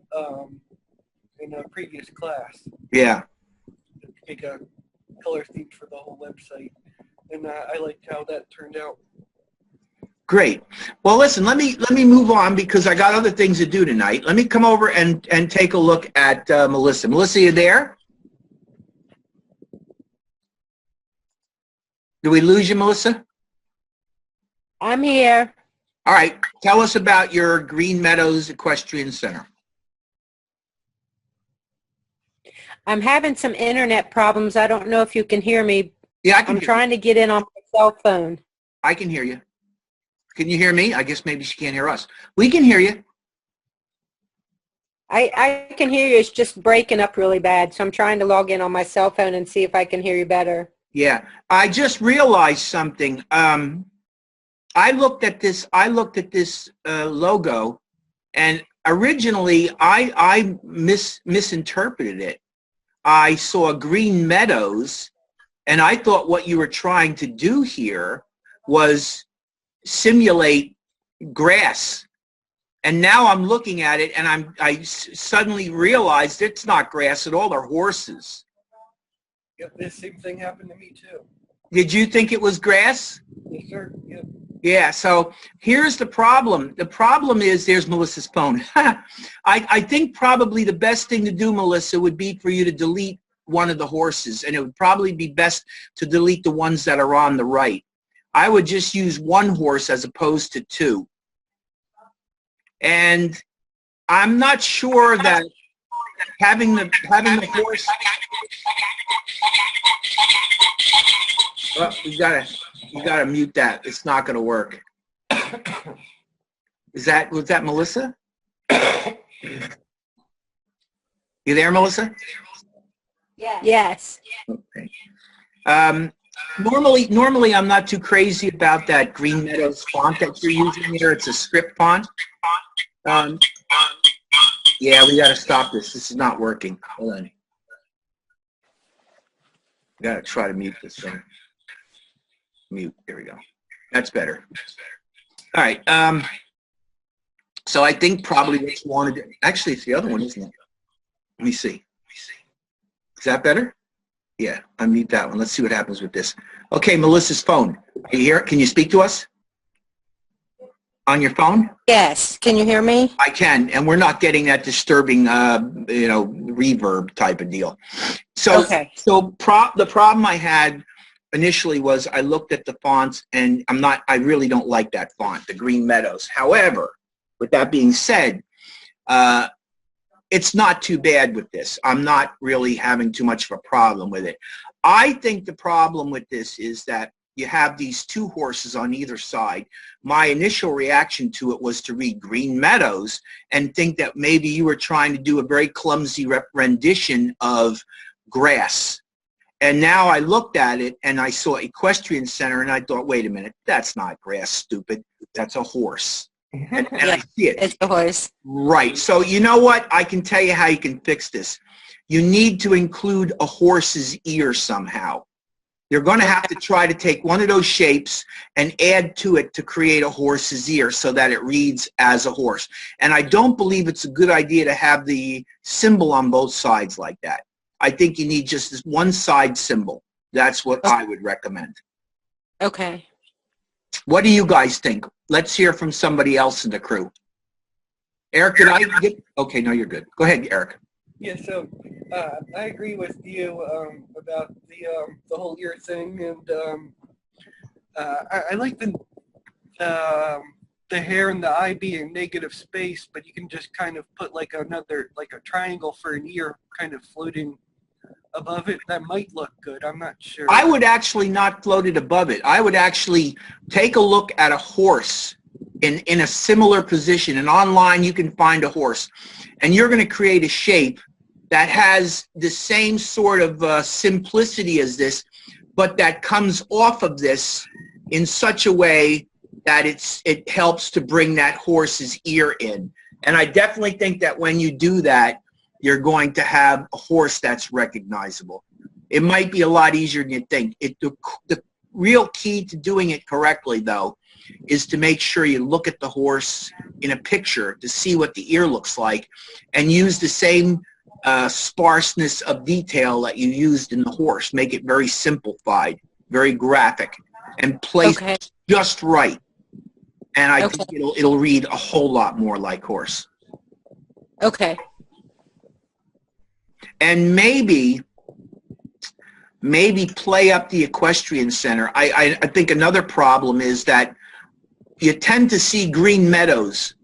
in a previous class. Yeah. To make a color theme for the whole website, and I liked how that turned out. Great. Well, listen, let me move on, because I got other things to do tonight. Let me come over and take a look at Melissa. Melissa, you there? Did we lose you, Melissa? I'm here. All right. Tell us about your Green Meadows Equestrian Center. I'm having some internet problems. I don't know if you can hear me. Yeah, I can. I'm trying to get in on my cell phone. I can hear you. Can you hear me? I guess maybe she can't hear us. We can hear you. I can hear you. It's just breaking up really bad. So I'm trying to log in on my cell phone and see if I can hear you better. Yeah. I just realized something. I looked at this logo, and originally I misinterpreted it. I saw green meadows, and I thought what you were trying to do here was simulate grass. And now I'm looking at it, and I suddenly realized it's not grass at all. They're horses. Yep, this same thing happened to me too. Did you think it was grass? Yes, sir. Yep. Yeah, so here's the problem. The problem is, there's Melissa's phone. I think probably the best thing to do, Melissa, would be for you to delete one of the horses, and it would probably be best to delete the ones that are on the right. I would just use one horse as opposed to two. And I'm not sure that having the horse. Well, you gotta mute that. It's not gonna work. Was that Melissa? You there, Melissa? Yes. Okay. Normally I'm not too crazy about that Green Meadows font that you're using here. It's a script font. Yeah, we got to stop this. This is not working. Hold on. We got to try to mute this thing. Mute. There we go. That's better. All right. So I think probably what you wanted to, actually, it's the other one, isn't it? Let me see. Is that better? Yeah, unmute that one. Let's see what happens with this. Okay, Melissa's phone. Are you here? Can you speak to us? On your phone? Yes. Can you hear me? I can, and we're not getting that disturbing, reverb type of deal. So, Okay. the problem I had initially was I looked at the fonts, and I really don't like that font, the Green Meadows. However, with that being said, it's not too bad with this. I'm not really having too much of a problem with it. I think the problem with this is that you have these two horses on either side. My initial reaction to it was to read Green Meadows and think that maybe you were trying to do a very clumsy rendition of grass. And now I looked at it and I saw Equestrian Center and I thought, wait a minute, that's not grass, stupid. That's a horse. And I see it. It's the horse. Right. So you know what? I can tell you how you can fix this. You need to include a horse's ear somehow. You're going to have to try to take one of those shapes and add to it to create a horse's ear so that it reads as a horse. And I don't believe it's a good idea to have the symbol on both sides like that. I think you need just this one side symbol. That's what I would recommend. Okay. What do you guys think? Let's hear from somebody else in the crew. Eric, did I get? Okay, no, you're good. Go ahead, Eric. Yeah, so I agree with you about the whole ear thing, and I like the hair and the eye being negative space, but you can just kind of put like a triangle for an ear kind of floating above it. That might look good. I'm not sure. I would actually not float it above it. I would actually take a look at a horse in a similar position, and online you can find a horse, and you're going to create a shape that has the same sort of simplicity as this, but that comes off of this in such a way that it helps to bring that horse's ear in. And I definitely think that when you do that, you're going to have a horse that's recognizable. It might be a lot easier than you think. The real key to doing it correctly, though, is to make sure you look at the horse in a picture to see what the ear looks like and use the same sparseness of detail that you used in the horse. Make it very simplified, very graphic, and place it just right. And I think it'll read a whole lot more like horse. Okay. And maybe play up the Equestrian Center. I think another problem is that you tend to see green meadows.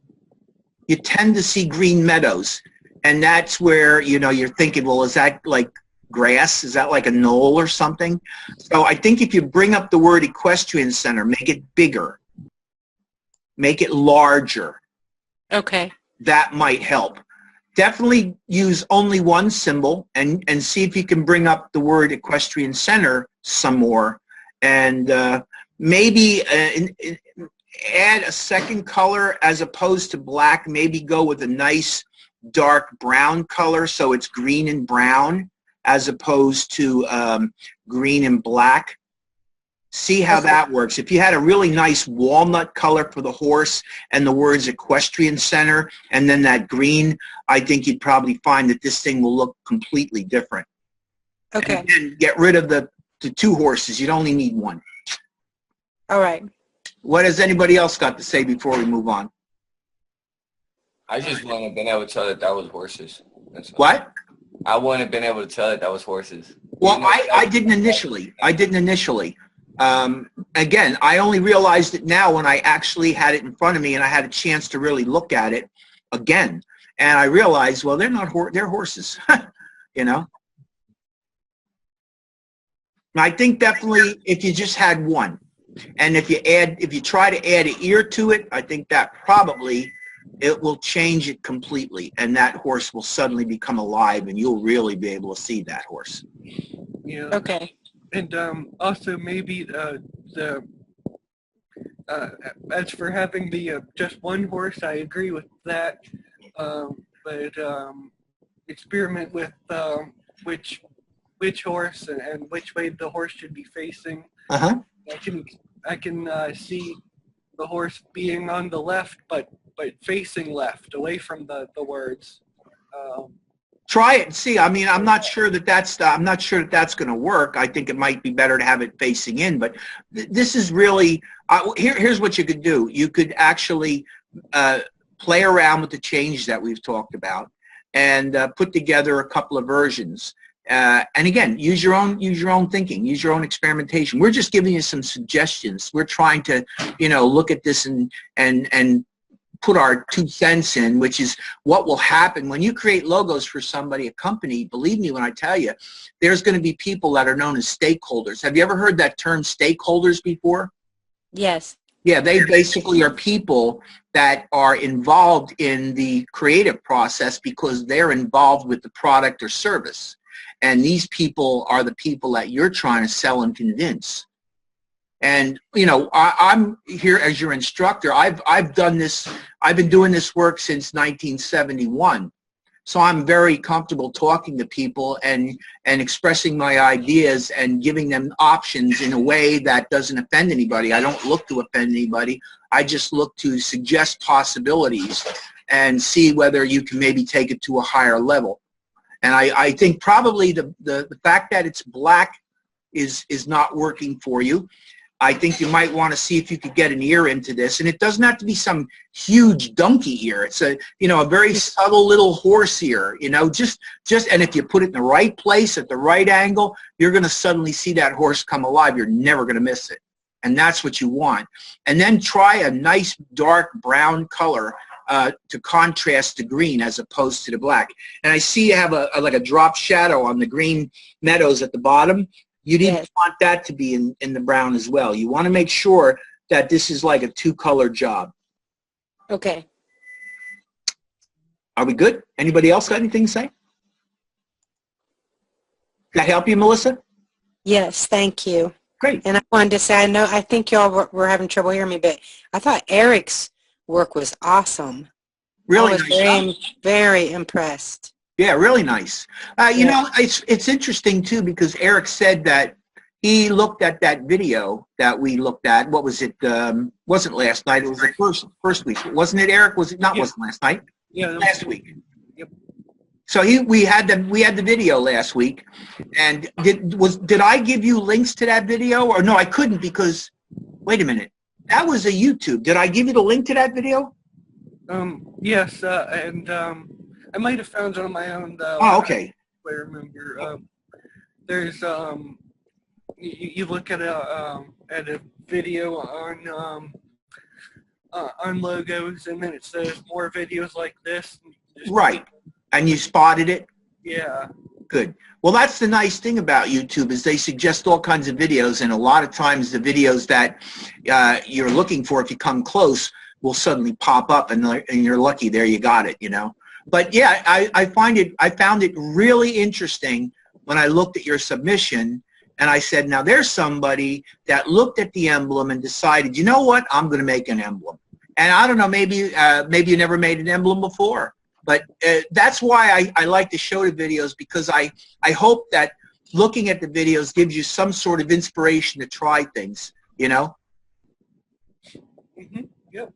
You tend to see green meadows. And that's where, you're thinking, well, is that like grass? Is that like a knoll or something? So I think if you bring up the word Equestrian Center, make it bigger, make it larger. Okay. That might help. Definitely use only one symbol and see if you can bring up the word Equestrian Center some more. And maybe add a second color as opposed to black. Maybe go with a nice dark brown color so it's green and brown as opposed to green and black. See how that works. If you had a really nice walnut color for the horse and the words equestrian center and then that green, I think you'd probably find that this thing will look completely different. Okay. And get rid of the two horses. You'd only need one. All right. What has anybody else got to say before we move on? I just wouldn't have been able to tell that that was horses. That's all. What? I wouldn't have been able to tell that that was horses. Well, You know, I didn't initially. Again, I only realized it now when I actually had it in front of me and I had a chance to really look at it again. And I realized, well, they're not they're horses, you know. I think definitely if you just had one, and if you try to add an ear to it, I think that probably it will change it completely, and that horse will suddenly become alive, and you'll really be able to see that horse. Yeah. Okay. And also maybe as for having the just one horse, I agree with that. But experiment with which horse and which way the horse should be facing. Uh-huh. I can see the horse being on the left, but facing left, away from the words. Try it and see. I mean, I'm not sure that that's going to work. I think it might be better to have it facing in. But this is really here's what you could do. You could actually play around with the change that we've talked about and put together a couple of versions. And again, use your own thinking, use your own experimentation. We're just giving you some suggestions. We're trying to, look at this and put our 2 cents in, which is what will happen when you create logos for somebody, a company. Believe me when I tell you, there's going to be people that are known as stakeholders. Have you ever heard that term stakeholders before? Yes. Yeah, they basically are people that are involved in the creative process because they're involved with the product or service. And these people are the people that you're trying to sell and convince. And, I'm here as your instructor. I've done this. I've been doing this work since 1971. So I'm very comfortable talking to people and expressing my ideas and giving them options in a way that doesn't offend anybody. I don't look to offend anybody. I just look to suggest possibilities and see whether you can maybe take it to a higher level. And I think probably the fact that it's black is not working for you. I think you might want to see if you could get an ear into this. And it doesn't have to be some huge donkey ear. It's a very subtle little horse ear, just and if you put it in the right place at the right angle, you're going to suddenly see that horse come alive. You're never going to miss it. And that's what you want. And then try a nice dark brown color to contrast the green as opposed to the black. And I see you have like a drop shadow on the green meadows at the bottom. You didn't want that to be in the brown as well. You want to make sure that this is like a 2-color job. Okay. Are we good? Anybody else got anything to say? That help you, Melissa? Yes, thank you. Great. And I wanted to say, I think y'all were having trouble hearing me, but I thought Eric's work was awesome. Really I was nice. very impressed. Yeah, really nice. It's interesting, too, because Eric said that he looked at that video that we looked at. What was it? Wasn't last night. It was the first week. Wasn't it, Eric? Was it not? Yeah. Wasn't last night? Yeah. Last week. Yep. So we had the video last week. And did I give you links to that video? Or no, I couldn't because, wait a minute. That was a YouTube. Did I give you the link to that video? Yes, and I might have found it on my own. Oh, okay. I remember. There's you look at a video on logos, and then it says more videos like this. Right, and you spotted it. Yeah. Good. Well, that's the nice thing about YouTube is they suggest all kinds of videos, and a lot of times the videos that you're looking for, if you come close, will suddenly pop up, and you're lucky. There, you got it. But yeah, I found it really interesting when I looked at your submission, and I said, now there's somebody that looked at the emblem and decided, you know what, I'm going to make an emblem. And I don't know, maybe you never made an emblem before. But that's why I like to show the videos, because I hope that looking at the videos gives you some sort of inspiration to try things, you know? Yep.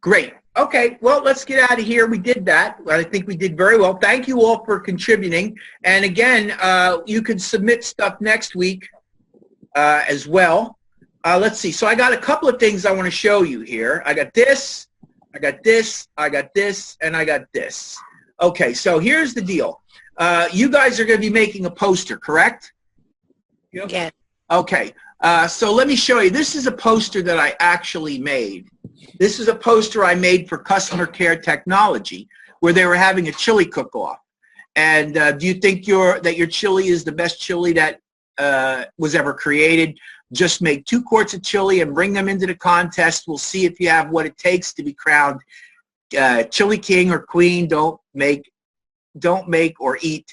Great. Okay, well, let's get out of here. We did that. I think we did very well. Thank you all for contributing. And again, you can submit stuff next week as well. Let's see. So I got a couple of things I want to show you here. I got this, I got this, I got this, and I got this. Okay, so here's the deal. You guys are going to be making a poster, correct? Yep. Yeah. Okay, so let me show you. This is a poster that I actually made. This is a poster I made for Customer Care Technology, where they were having a chili cook-off. And do you think that your chili is the best chili that was ever created? Just make 2 quarts of chili and bring them into the contest. We'll see if you have what it takes to be crowned Chili King or Queen. Don't make or eat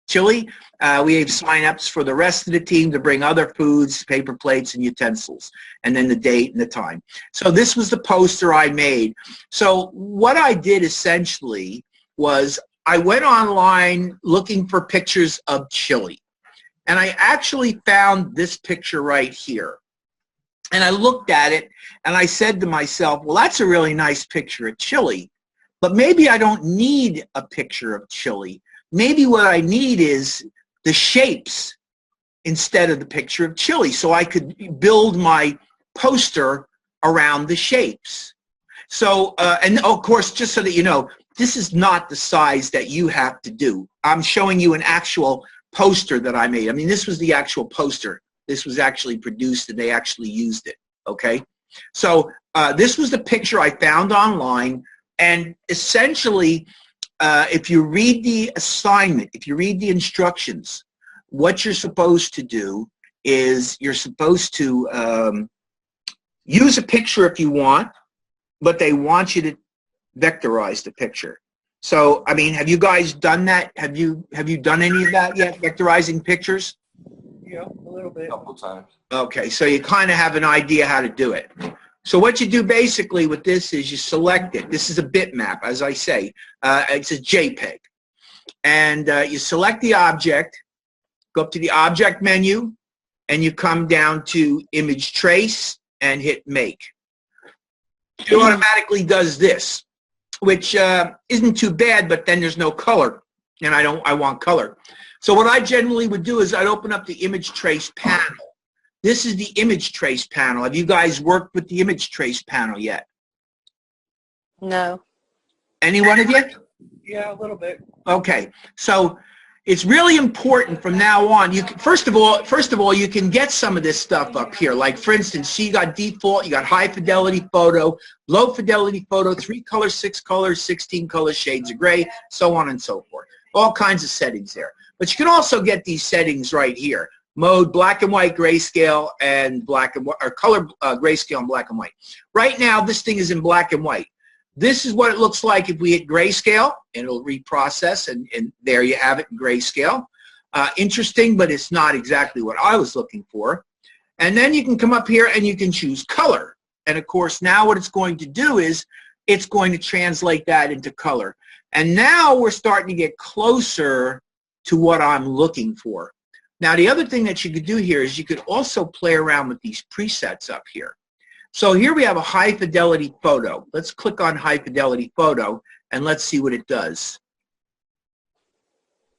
chili. We have sign-ups for the rest of the team to bring other foods, paper plates, and utensils, and then the date and the time. So this was the poster I made. So what I did essentially was I went online looking for pictures of chili, and I actually found this picture right here. And I looked at it, and I said to myself, well, that's a really nice picture of chili, but maybe I don't need a picture of chili. Maybe what I need is the shapes instead of the picture of chili, so I could build my poster around the shapes. So, and of course, just so that you know, this is not the size that you have to do. I'm showing you an actual poster that I made. I mean, this was the actual poster. This was actually produced, and they actually used it, okay? So this was the picture I found online, and essentially, if you read the assignment, if you read the instructions, what you're supposed to do is you're supposed to use a picture if you want, but they want you to vectorize the picture. So, I mean, have you guys done that? Have you done any of that yet, vectorizing pictures? Yeah, a little bit. A couple times. Okay, so you kind of have an idea how to do it. So what you do basically with this is you select it. This is a bitmap, as I say. It's a JPEG. And you select the object, go up to the object menu, and you come down to image trace and hit make. It automatically does this, which isn't too bad, but then there's no color, and I want color. So what I generally would do is I'd open up the image trace panel. This is the image trace panel. Have you guys worked with the image trace panel yet? No. Any one of you? Yeah, a little bit. Okay, so it's really important from now on. You can, first of all, you can get some of this stuff up here. Like for instance, see, you got default, you got high fidelity photo, low fidelity photo, 3 colors, 6 colors, 16 color shades of gray, so on and so forth. All kinds of settings there. But you can also get these settings right here. Mode, black and white, grayscale, and black and white, or color grayscale and black and white. Right now, this thing is in black and white. This is what it looks like if we hit grayscale, and it'll reprocess, and there you have it in grayscale. Interesting, but it's not exactly what I was looking for. And then you can come up here and you can choose color. And of course, now what it's going to do is it's going to translate that into color. And now we're starting to get closer to what I'm looking for. Now, the other thing that you could do here is you could also play around with these presets up here. So here we have a high fidelity photo. Let's click on high fidelity photo and let's see what it does.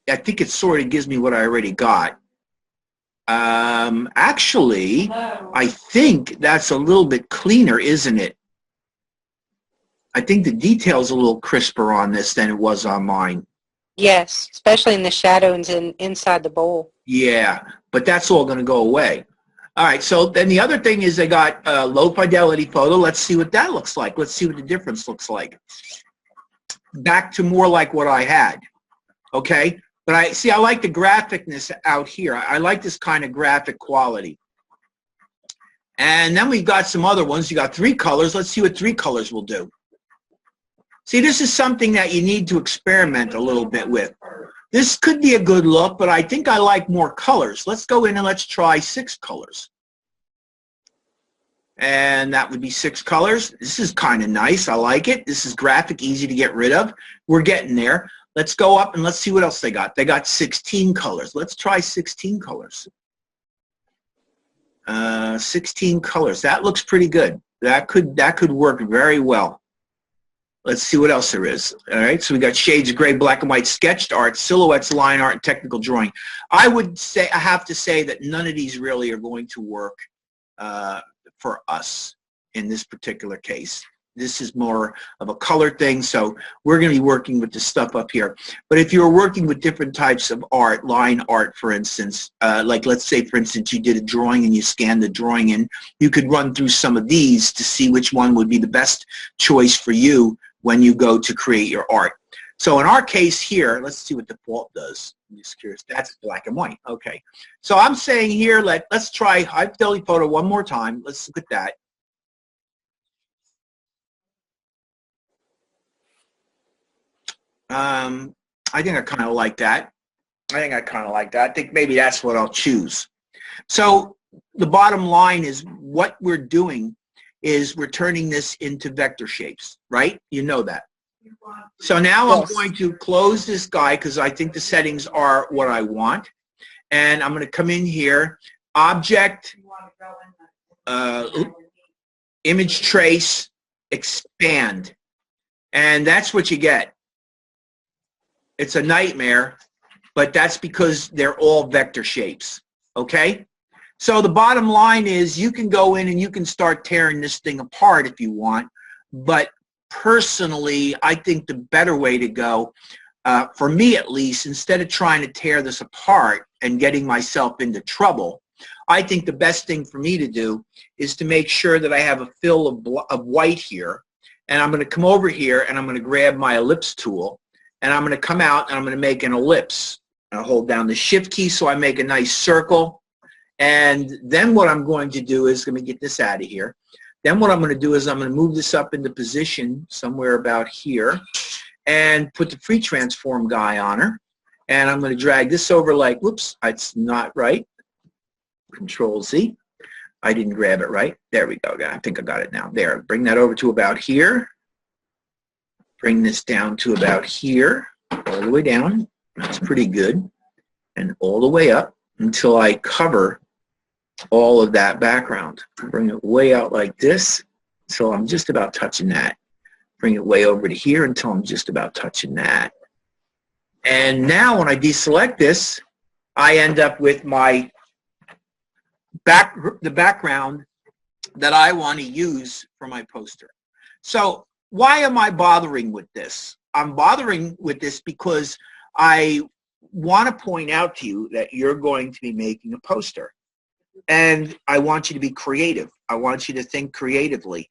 I think it sort of gives me what I already got. Actually, I think that's a little bit cleaner, isn't it? I think the detail's a little crisper on this than it was on mine. Yes, especially in the shadows and inside the bowl. Yeah, but that's all going to go away. All right, so then the other thing is they got low fidelity photo. Let's see what that looks like. Let's see what the difference looks like. Back to more like what I had, okay? But I like the graphicness out here. I like this kind of graphic quality. And then we've got some other ones. You got 3 colors. Let's see what 3 colors will do. See, this is something that you need to experiment a little bit with. This could be a good look, but I think I like more colors. Let's go in and let's try 6 colors. And that would be 6 colors. This is kind of nice. I like it. This is graphic, easy to get rid of. We're getting there. Let's go up and let's see what else they got. They got 16 colors. Let's try 16 colors. 16 colors. That looks pretty good. That could work very well. Let's see what else there is. All right, so we got shades of gray, black and white, sketched art, silhouettes, line art, and technical drawing. I have to say that none of these really are going to work for us in this particular case. This is more of a color thing, so we're going to be working with the stuff up here. But if you're working with different types of art, line art, for instance, like let's say, for instance, you did a drawing and you scanned the drawing in, you could run through some of these to see which one would be the best choice for you when you go to create your art. So in our case here, let's see what default does. I'm just curious. That's black and white. Okay. So I'm saying here, let's try high fidelity photo one more time. Let's look at that. I think I kind of like that. I think maybe that's what I'll choose. So the bottom line is what we're doing is we're turning this into vector shapes, right? You know that. So now I'm going to close this guy because I think the settings are what I want. And I'm going to come in here, object, image trace, expand. And that's what you get. It's a nightmare, but that's because they're all vector shapes, okay? So the bottom line is you can go in and you can start tearing this thing apart if you want, but personally, I think the better way to go, for me at least, instead of trying to tear this apart and getting myself into trouble, I think the best thing for me to do is to make sure that I have a fill of white here, and I'm going to come over here and I'm going to grab my ellipse tool, and I'm going to come out and I'm going to make an ellipse. I'll hold down the shift key so I make a nice circle. And then what I'm going to do is, let me get this out of here. Then what I'm going to do is I'm going to move this up into position somewhere about here and put the free transform guy on her. And I'm going to drag this over like, whoops, it's not right. Control Z. I didn't grab it right. There we go. I think I got it now. There. Bring that over to about here. Bring this down to about here. All the way down. That's pretty good. And all the way up until I cover all of that background. Bring it way out like this until I'm just about touching that. Bring it way over to here until I'm just about touching that. And now when I deselect this, I end up with my the background that I want to use for my poster. So why am I bothering with this? I'm bothering with this because I want to point out to you that you're going to be making a poster. And I want you to be creative. I want you to think creatively.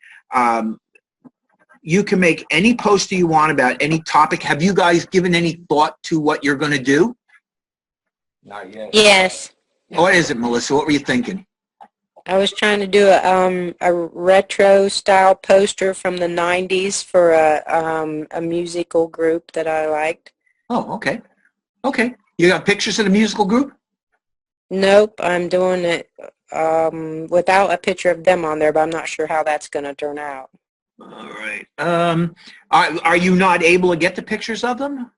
You can make any poster you want about any topic. Have you guys given any thought to what you're going to do? Not yet. Yes. What is it, Melissa? What were you thinking? I was trying to do a retro style poster from the 90s for a musical group that I liked. Oh, okay. Okay. You got pictures of the musical group? Nope, I'm doing it without a picture of them on there, but I'm not sure how that's going to turn out. All right. Are you not able to get the pictures of them?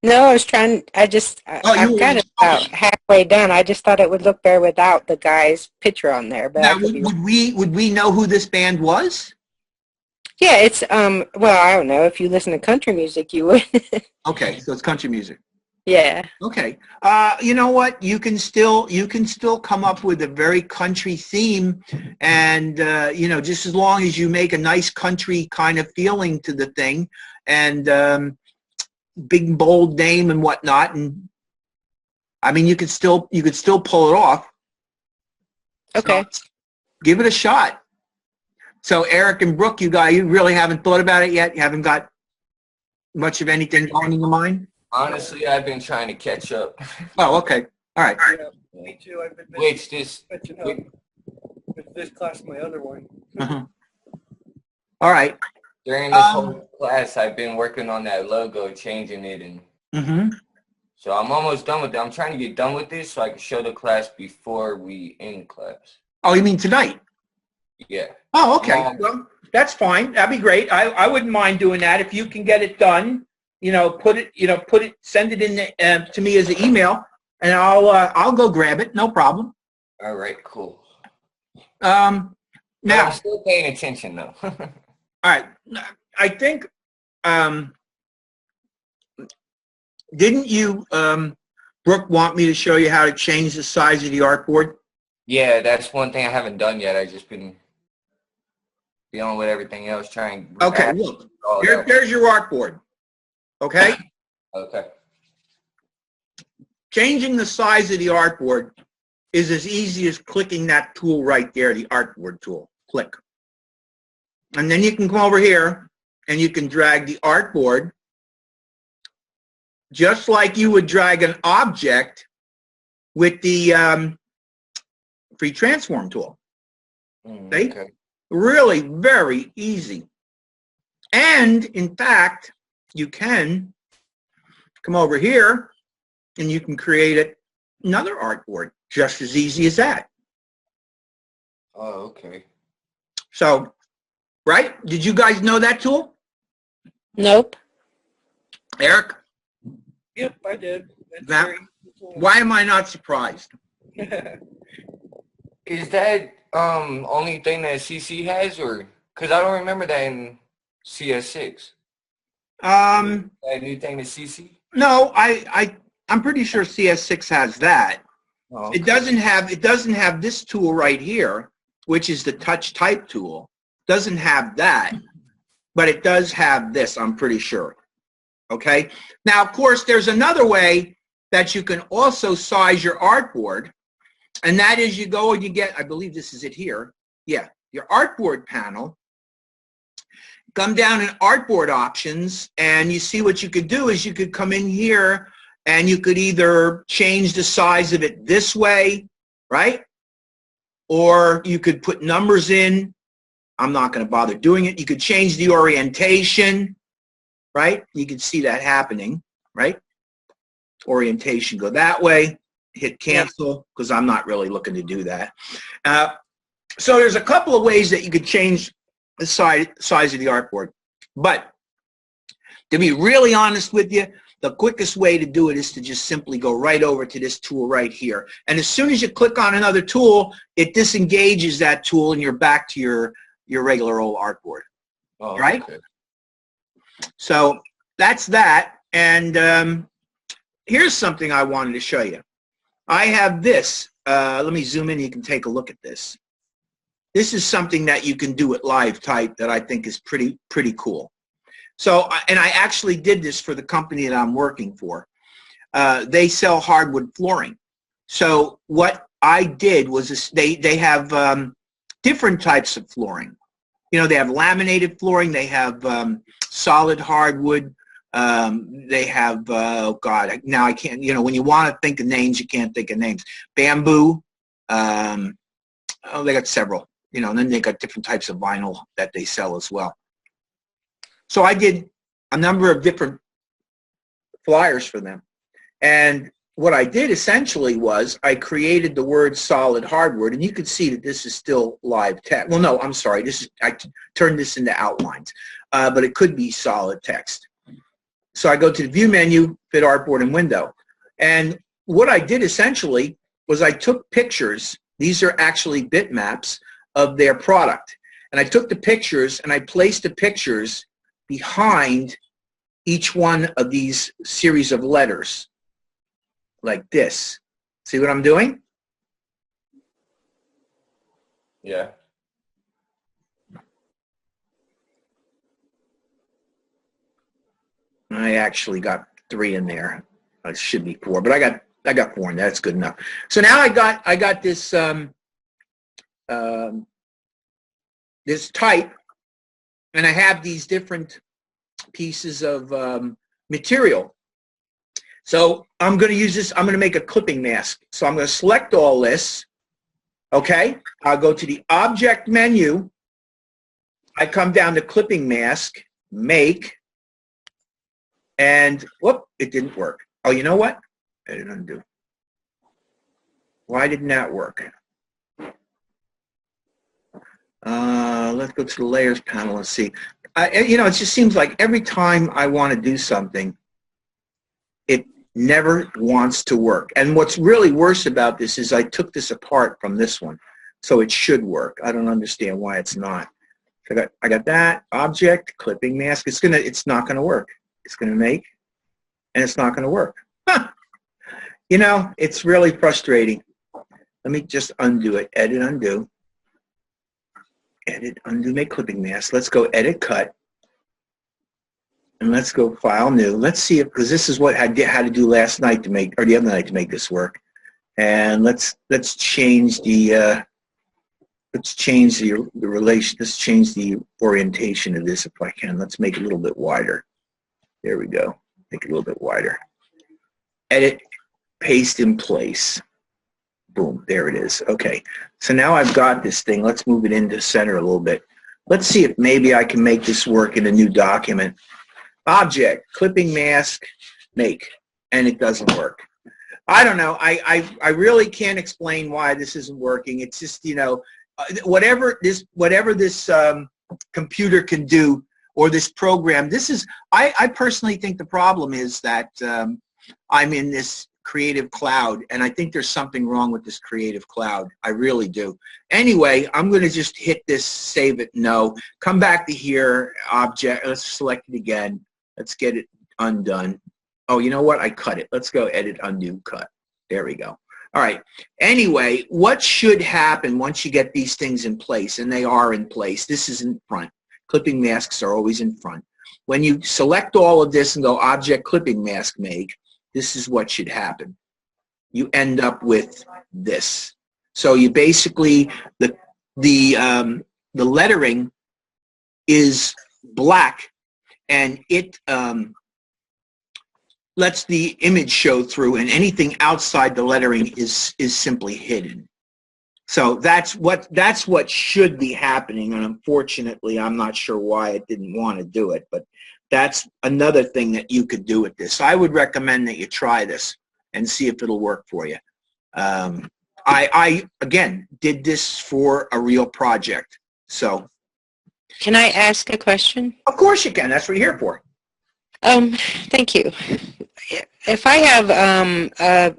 No, I was trying, I'm kind of about halfway done. I just thought it would look better without the guy's picture on there. But Now, would we know who this band was? yeah, it's, well, I don't know. If you listen to country music, you would. Okay, so it's country music. Yeah. Okay. You know what? You can still come up with a very country theme, and just as long as you make a nice country kind of feeling to the thing, and big bold name and whatnot, and I mean you could still pull it off. Okay. So, give it a shot. So Eric and Brooke, you really haven't thought about it yet? You haven't got much of anything going in your mind? Honestly, I've been trying to catch up. Oh, okay. All right. Yeah, me too. I've been catching up with this class, my other one. Uh-huh. All right. During this whole class, I've been working on that logo, changing it, and so I'm almost done with it. I'm trying to get done with this so I can show the class before we end class. Oh, you mean tonight? Yeah. Oh, okay. Um, Well, that's fine. That'd be great. I wouldn't mind doing that if you can get it done. Send it in to me as an email, and I'll go grab it. No problem. all right, cool. Um, But I'm now, still paying attention though. all right. I think didn't you, Brooke, want me to show you how to change the size of the artboard? Yeah, that's one thing I haven't done yet. I just been dealing with everything else, trying. Okay. Look, all that. there's your artboard. Okay. Okay. Changing the size of the artboard is as easy as clicking that tool right there, the artboard tool. Click. And then you can come over here and you can drag the artboard just like you would drag an object with the free transform tool. See? Okay. Really very easy. And in fact, you can come over here and you can create another artboard just as easy as that. Oh, okay. So, right? Did you guys know that tool? Nope. Eric, Yep, I did. It's That- very cool. why am I not surprised? Is that only thing that CC has, or because I don't remember that in CS6? That new thing that CC? No, I'm pretty sure CS6 has that. Oh, It doesn't have this tool right here, which is the touch type tool. Doesn't have that, but it does have this, I'm pretty sure. Okay? Now, of course, there's another way that you can also size your artboard, and that is you go and you get, I believe this is it here. Yeah, your artboard panel. Come down in artboard options, and you see what you could do is you could come in here and you could either change the size of it this way, right? Or you could put numbers in. I'm not going to bother doing it. You could change the orientation, right? You can see that happening, right? Orientation, go that way. Hit cancel, because I'm not really looking to do that. So there's a couple of ways that you could change the size of the artboard. But to be really honest with you, the quickest way to do it is to just simply go right over to this tool right here. And as soon as you click on another tool, it disengages that tool and you're back to your regular old artboard. Oh, right? Okay. So that's that. And here's something I wanted to show you. I have this. Let me zoom in. You can take a look at this. This is something that you can do with live type that I think is pretty cool. So, and I actually did this for the company that I'm working for. They sell hardwood flooring. So what I did was they have different types of flooring. You know, they have laminated flooring. They have solid hardwood. They have, oh God, now I can't, you know, when you want to think of names, you can't think of names. Bamboo. They got several, you know, and then they got different types of vinyl that they sell as well. So I did a number of different flyers for them. And what I did essentially was I created the word solid hardwood, and you can see that this is still live text. Well, no, I'm sorry. I turned this into outlines, but it could be solid text. So I go to the view menu, fit artboard and window. And what I did essentially was I took pictures. These are actually bitmaps of their product. And I took the pictures and I placed the pictures behind each one of these series of letters like this. See what I'm doing? Yeah. I actually got 3 in there. It should be 4, but I got 4 in there. That's good enough. So now I got this this type, and I have these different pieces of material. So I'm going to use this. I'm going to make a clipping mask. So I'm going to select all this. Okay. I'll go to the object menu. I come down to clipping mask, make, and whoop, it didn't work. Oh, you know what? I didn't undo. Why didn't that work? let's go to the layers panel and see. It just seems like every time I want to do something, it never wants to work. And what's really worse about this is I took this apart from this one, so it should work. I don't understand why it's not. I got that object clipping mask. It's not gonna work. It's gonna make, and it's not gonna work. Huh. It's really frustrating. Let me just undo it. Edit, undo. Edit, undo, make clipping mask. Let's go edit, cut. And let's go file new. Let's see because this is what I had to do last night to make, or the other night to make this work. And let's change the relation. Let's change the orientation of this if I can. Let's make it a little bit wider. There we go. Make it a little bit wider. Edit, paste in place. Boom, there it is. Okay, so now I've got this thing. Let's move it into center a little bit. Let's see if maybe I can make this work in a new document. Object, clipping mask, make, and it doesn't work. I don't know. I really can't explain why this isn't working. It's just, whatever this computer can do, or this program, I personally think the problem is that I'm in this Creative Cloud, and I think there's something wrong with this Creative Cloud. I really do. Anyway, I'm going to just hit this, save it, no. Come back to here, object, let's select it again. Let's get it undone. Oh, you know what? I cut it. Let's go edit, undo, cut. There we go. All right. Anyway, what should happen once you get these things in place, and they are in place? This is in front. Clipping masks are always in front. When you select all of this and go object, clipping mask, make, this is what should happen. You end up with this. So you basically, the lettering is black, and it lets the image show through, and anything outside the lettering is simply hidden. So that's what should be happening, and unfortunately, I'm not sure why it didn't want to do it, but that's another thing that you could do with this. I would recommend that you try this and see if it'll work for you. I again, did this for a real project. So. Can I ask a question? Of course you can. That's what you're here for. Thank you. If I have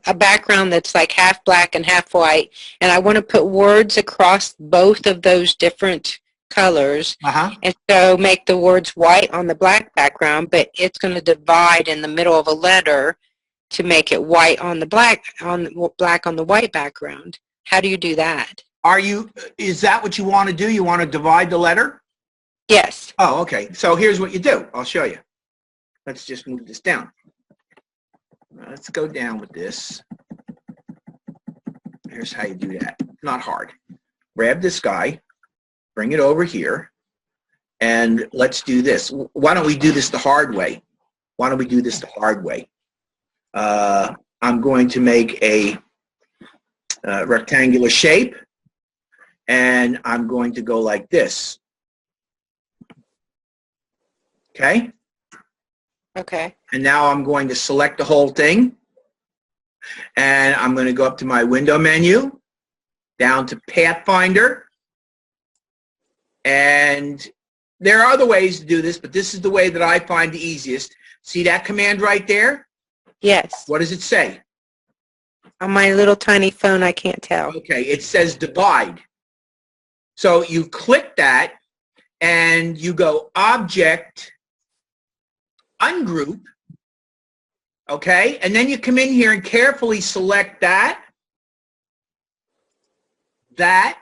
a background that's like half black and half white, and I want to put words across both of those different colors, and so make the words white on the black background, but it's going to divide in the middle of a letter to make it white on the black on the white background. How do you do that? Is that what you want to do? You want to divide the letter? Yes. Oh, okay. So here's what you do. I'll show you. Let's just move this down. Let's go down with this. Here's how you do that. Not hard. Grab this guy, bring it over here, and let's do this. Why don't we do this the hard way? I'm going to make a rectangular shape, and I'm going to go like this. Okay? Okay. And now I'm going to select the whole thing, and I'm going to go up to my window menu, down to Pathfinder, and there are other ways to do this, but this is the way that I find the easiest. See that command right there? Yes. What does it say? On my little tiny phone, I can't tell. Okay, it says divide. So you click that, and you go Object, Ungroup, okay? And then you come in here and carefully select that, that,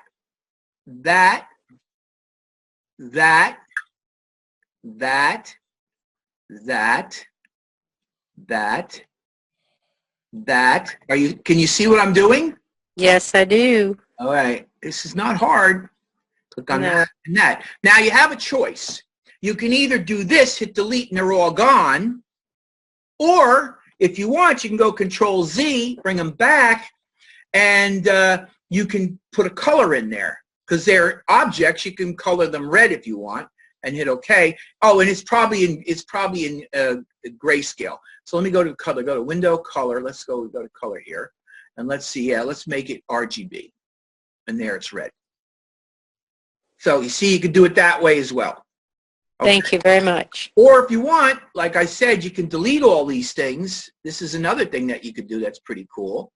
can you see what I'm doing? Yes, I do. All right, this is not hard. Click on that and that. Now you have a choice. You can either do this, hit delete, and they're all gone, or if you want, you can go Control Z, bring them back, and you can put a color in there because they're objects. You can color them red if you want, and hit OK. Oh, and it's probably in grayscale. So let me go to color. Go to Window, Color. Let's go to Color here, and let's see. Yeah, let's make it RGB, and there it's red. So you see, you can do it that way as well. Okay. Thank you very much. Or if you want, like I said, you can delete all these things. This is another thing that you could do that's pretty cool.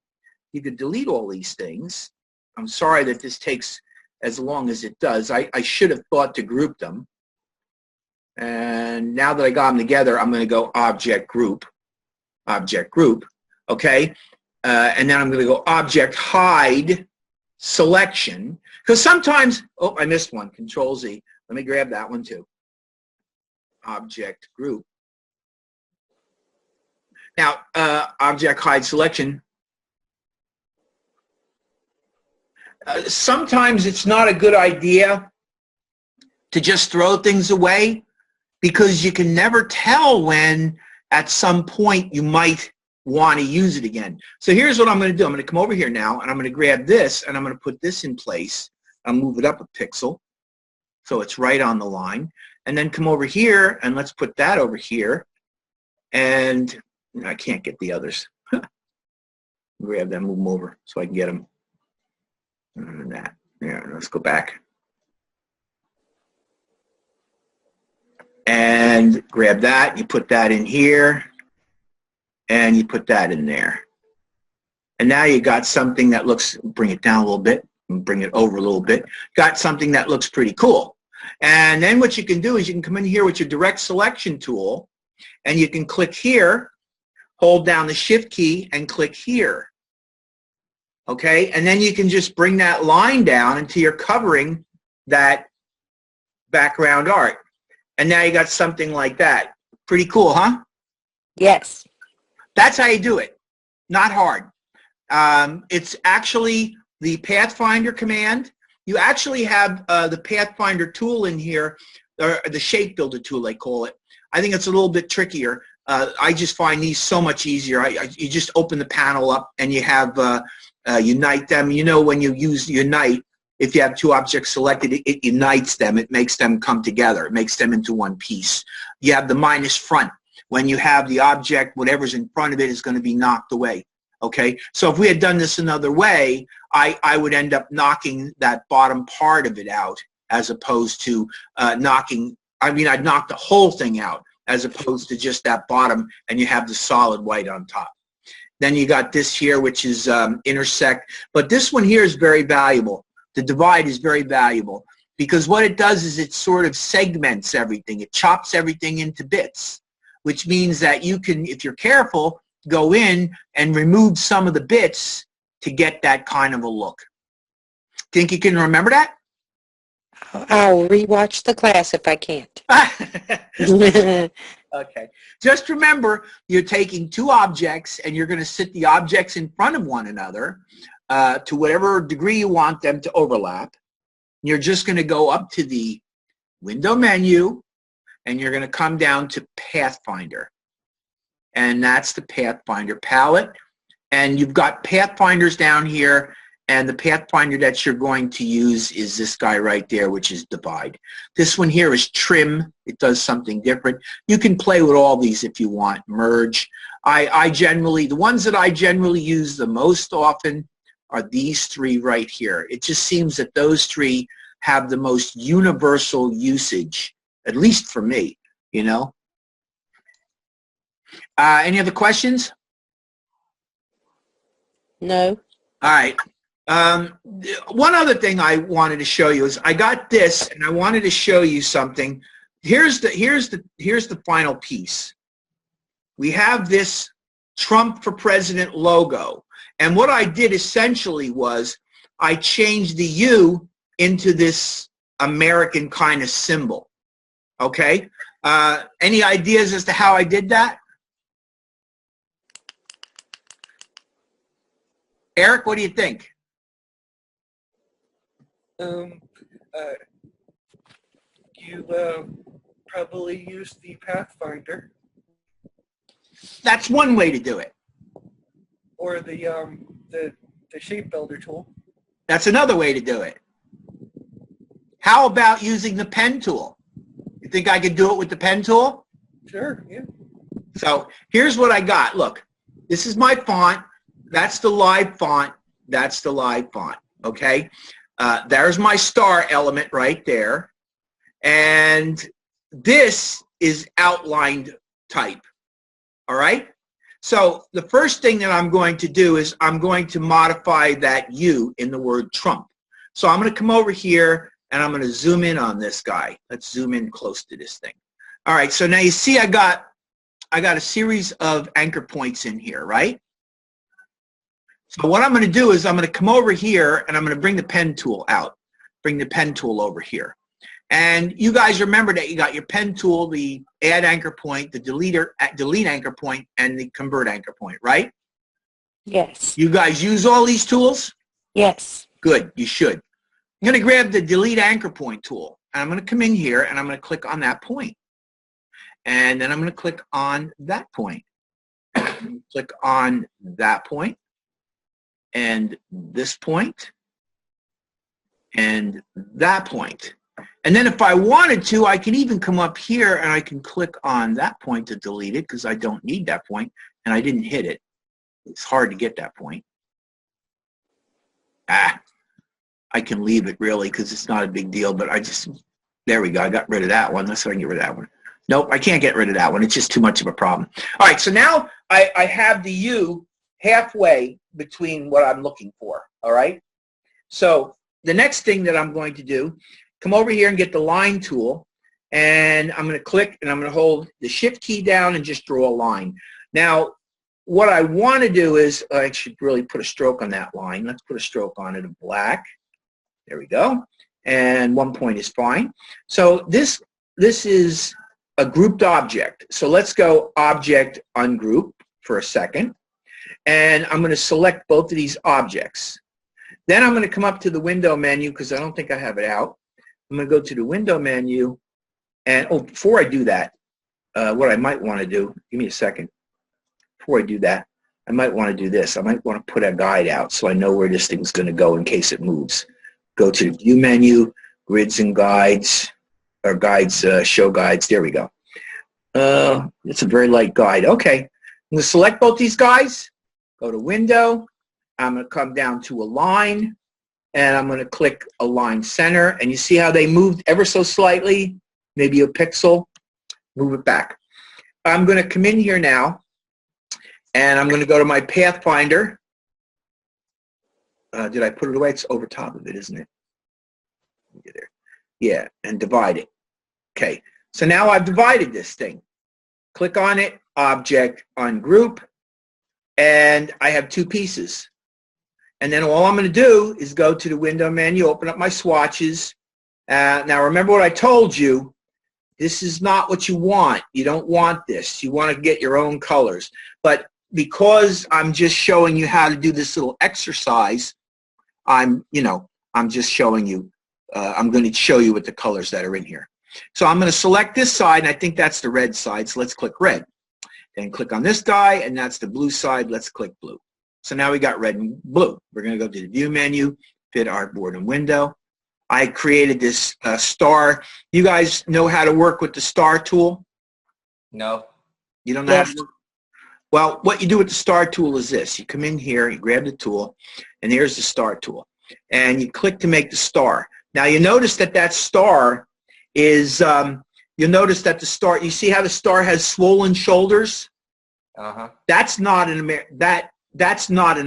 You could delete all these things. I'm sorry that this takes as long as it does. I should have thought to group them. And now that I got them together, I'm going to go object group, okay? And then I'm going to go object hide selection. Because sometimes, oh, I missed one, Control Z. Let me grab that one too. Object group. Now, object hide selection. Sometimes it's not a good idea to just throw things away because you can never tell when at some point you might want to use it again. So here's what I'm going to do. I'm going to come over here now and I'm going to grab this and I'm going to put this in place. I'll move it up a pixel so it's right on the line. And then come over here and let's put that over here. And I can't get the others. Grab them, move them over so I can get them. And that. Yeah, let's go back. And grab that. You put that in here. And you put that in there. And now you got something that looks, bring it down a little bit, and bring it over a little bit. Got something that looks pretty cool. And then what you can do is you can come in here with your direct selection tool and you can click here, hold down the shift key and click here. Okay, and then you can just bring that line down until you're covering that background art. And now you got something like that. Pretty cool, huh? Yes. That's how you do it. Not hard. It's actually the Pathfinder command. You actually have the Pathfinder tool in here, or the Shape Builder tool, they call it. I think it's a little bit trickier. I just find these so much easier. You just open the panel up and you have unite them. You know, when you use unite, if you have two objects selected, it unites them. It makes them come together. It makes them into one piece. You have the minus front. When you have the object, whatever's in front of it is going to be knocked away. Okay, so if we had done this another way, I would end up knocking that bottom part of it out as opposed to I'd knock the whole thing out as opposed to just that bottom, and you have the solid white on top. Then you got this here, which is intersect. But this one here is very valuable. The divide is very valuable because what it does is it sort of segments everything. It chops everything into bits, which means that you can, if you're careful, go in and remove some of the bits to get that kind of a look. Think you can remember that? I'll rewatch the class if I can't. Okay. Just remember, you're taking two objects and you're going to sit the objects in front of one another to whatever degree you want them to overlap. You're just going to go up to the window menu and you're going to come down to Pathfinder. And that's the Pathfinder palette. And you've got Pathfinders down here, and the Pathfinder that you're going to use is this guy right there, which is divide. This one here is trim. It does something different. You can play with all these if you want. Merge. The ones that I generally use the most often are these three right here. It just seems that those three have the most universal usage, at least for me, you know. Any other questions? No. All right. One other thing I wanted to show you is I got this, and I wanted to show you something. Here's the final piece. We have this Trump for President logo, and what I did essentially was I changed the U into this American kind of symbol. Okay. Any ideas as to how I did that? Eric, what do you think? You probably use the Pathfinder That's one way to do it. or the Shape Builder tool. That's another way to do it. How about using the pen tool? You think I could do it with the pen tool? Sure, yeah. So here's what I got. Look, this is my font. That's the live font. That's the live font. Okay. There's my star element right there. And this is outlined type. All right? So the first thing that I'm going to do is I'm going to modify that U in the word Trump. So I'm going to come over here and I'm going to zoom in on this guy. Let's zoom in close to this thing. All right, so now you see I got a series of anchor points in here, right? So what I'm going to do is I'm going to come over here and I'm going to bring the pen tool out. Bring the pen tool over here. And you guys remember that you got your pen tool, the add anchor point, the delete anchor point, and the convert anchor point, right? Yes. You guys use all these tools? Yes. Good, you should. I'm going to grab the delete anchor point tool. And I'm going to come in here and I'm going to click on that point. And then I'm going to click on that point. Click on that point. And this point. And that point. And then if I wanted to, I can even come up here and I can click on that point to delete it because I don't need that point and I didn't hit it. It's hard to get that point. I can leave it really because it's not a big deal, but there we go. I got rid of that one. Let's see if I can get rid of that one. Nope, I can't get rid of that one. It's just too much of a problem. All right, so now I have the U halfway between what I'm looking for, all right? So the next thing that I'm going to do, come over here and get the line tool, and I'm going to click and I'm going to hold the shift key down and just draw a line. Now, what I want to do is, I should really put a stroke on that line. Let's put a stroke on it of black. There we go. And 1 point is fine. So this is a grouped object. So let's go object ungroup for a second. And I'm going to select both of these objects. Then I'm going to come up to the window menu because I don't think I have it out. I'm going to go to the window menu. And before I do that, what I might want to do, give me a second. Before I do that, I might want to do this. I might want to put a guide out so I know where this thing's going to go in case it moves. Go to the view menu, grids and guides, or guides, show guides. There we go. It's a very light guide. Okay. I'm going to select both these guys, go to window. I'm going to come down to align, and I'm going to click align center. And you see how they moved ever so slightly, maybe a pixel. Move it back. I'm going to come in here now, and I'm going to go to my Pathfinder. Did I put it away? It's over top of it, isn't it? Get there. Yeah, and divide it. Okay, so now I've divided this thing. Click on it, object, ungroup, and I have two pieces. And then all I'm going to do is go to the window menu, open up my swatches. Now remember what I told you. This is not what you want. You don't want this. You want to get your own colors. But because I'm just showing you how to do this little exercise, I'm just showing you, I'm going to show you what the colors that are in here. So I'm going to select this side, and I think that's the red side, so let's click red. Then click on this guy, and that's the blue side. Let's click blue. So now we got red and blue. We're going to go to the view menu, fit artboard and window. I created this star. You guys know how to work with the star tool? No. You don't know how to work? Well, what you do with the star tool is this. You come in here, you grab the tool, and here's the star tool. And you click to make the star. Now you notice that that star is, you'll notice that the star, you see how the star has swollen shoulders? Uh-huh. That's not an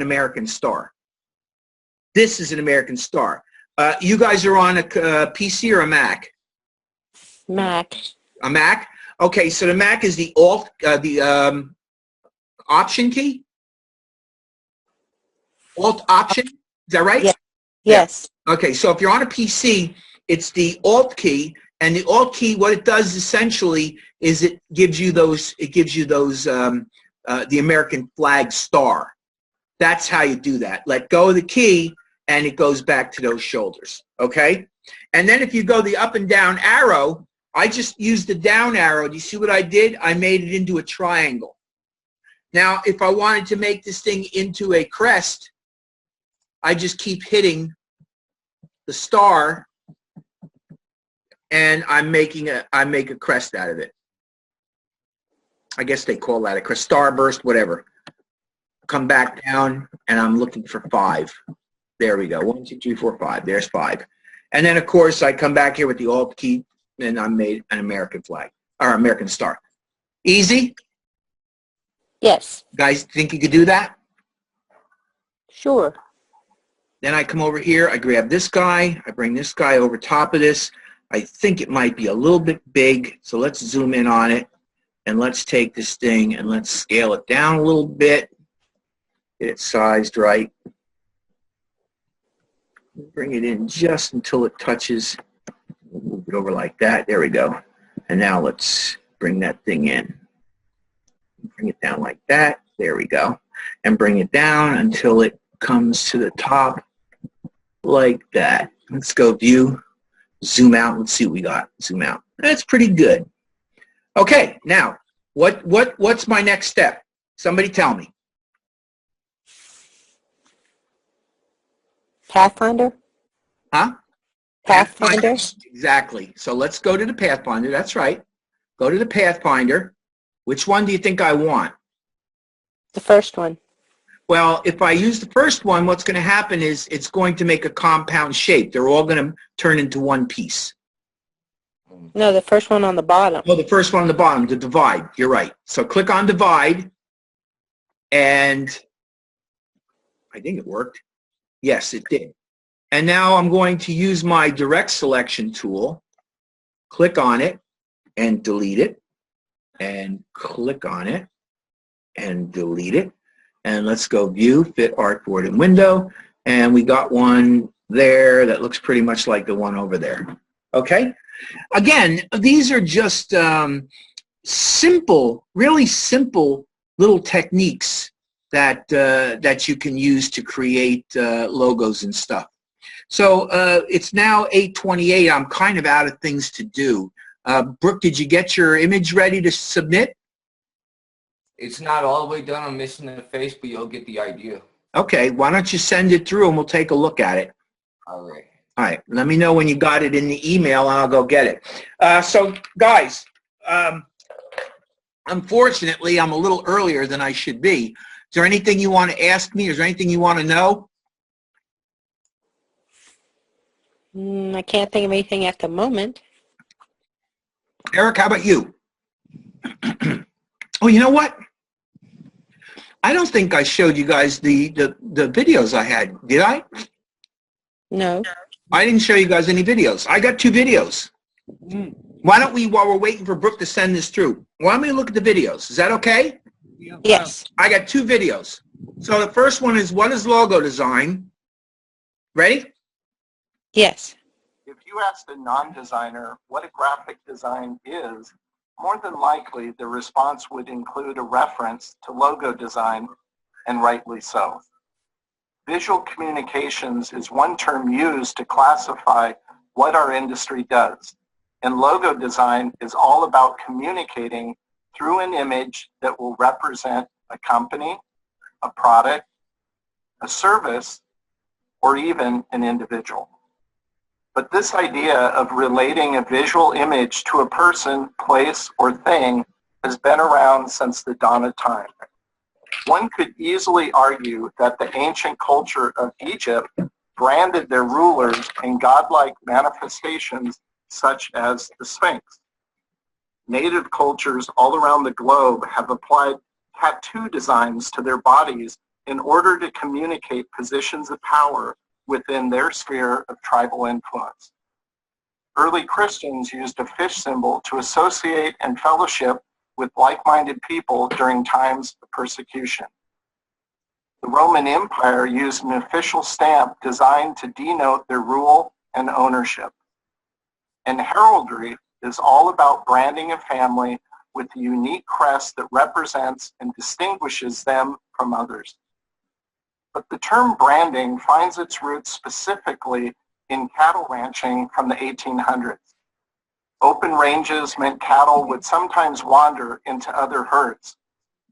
American star. This is an American star. You guys are on a PC or a Mac? Mac. A Mac? Okay, so the Mac is the Option key? Alt Option? Is that right? Yeah. Yes. Okay, so if you're on a PC, it's the Alt key, and the Alt key, what it does essentially is it gives you those the American flag star. That's how you do that. Let go of the key, and it goes back to those shoulders, okay? And then if you go the up and down arrow, I just used the down arrow. Do you see what I did? I made it into a triangle. Now, if I wanted to make this thing into a crest, I just keep hitting the star, and I make a crest out of it. I guess they call that a crest, starburst, whatever. Come back down, and I'm looking for 5. There we go. 1, 2, 3, 4, 5. There's 5. And then, of course, I come back here with the Alt key, and I made an American flag, or American star. Easy? Yes. Guys, think you could do that? Sure. Then I come over here, I grab this guy, I bring this guy over top of this. I think it might be a little bit big, so let's zoom in on it, and let's take this thing and let's scale it down a little bit, get it sized right. Bring it in just until it touches, move it over like that, there we go. And now let's bring that thing in. Bring it down like that, there we go. And bring it down until it comes to the top like that. Let's go view, zoom out, let's see what we got. Zoom out. That's pretty good. Okay, now, what's my next step? Somebody tell me. Pathfinder? Huh? Pathfinder? Exactly. So let's go to the Pathfinder. That's right. Go to the Pathfinder. Which one do you think I want? The first one. Well, if I use the first one, what's going to happen is it's going to make a compound shape. They're all going to turn into one piece. No, the first one on the bottom. Oh, the first one on the bottom, the divide. You're right. So click on divide, and I think it worked. Yes, it did. And now I'm going to use my direct selection tool, click on it, and delete it, and click on it, and delete it. And let's go view, fit artboard and window, and we got one there that looks pretty much like the one over there. Okay? Again, these are just simple, really simple little techniques that that you can use to create logos and stuff. So it's now 8:28. I'm kind of out of things to do. Brooke, did you get your image ready to submit? It's not all the way done. I'm missing the face, but you'll get the idea. Okay, why don't you send it through and we'll take a look at it. All right. All right, let me know when you got it in the email and I'll go get it. So, guys, unfortunately, I'm a little earlier than I should be. Is there anything you want to ask me? Is there anything you want to know? I can't think of anything at the moment. Eric, how about you? Oh, you know what? I don't think I showed you guys the videos I had. Did I? No. I didn't show you guys any videos. I got 2 videos. Why don't we, while we're waiting for Brooke to send this through, why don't we look at the videos? Is that okay? Yes. I got 2 videos. So the first one is, what is logo design? Ready? Yes. If you asked a non-designer what a graphic design is, more than likely the response would include a reference to logo design, and rightly so. Visual communications is one term used to classify what our industry does, and logo design is all about communicating through an image that will represent a company, a product, a service, or even an individual. But this idea of relating a visual image to a person, place, or thing has been around since the dawn of time. One could easily argue that the ancient culture of Egypt branded their rulers in godlike manifestations such as the Sphinx. Native cultures all around the globe have applied tattoo designs to their bodies in order to communicate positions of power within their sphere of tribal influence. Early Christians used a fish symbol to associate and fellowship with like-minded people during times of persecution. The Roman Empire used an official stamp designed to denote their rule and ownership. And heraldry is all about branding a family with a unique crest that represents and distinguishes them from others. But the term branding finds its roots specifically in cattle ranching from the 1800s. Open ranges meant cattle would sometimes wander into other herds.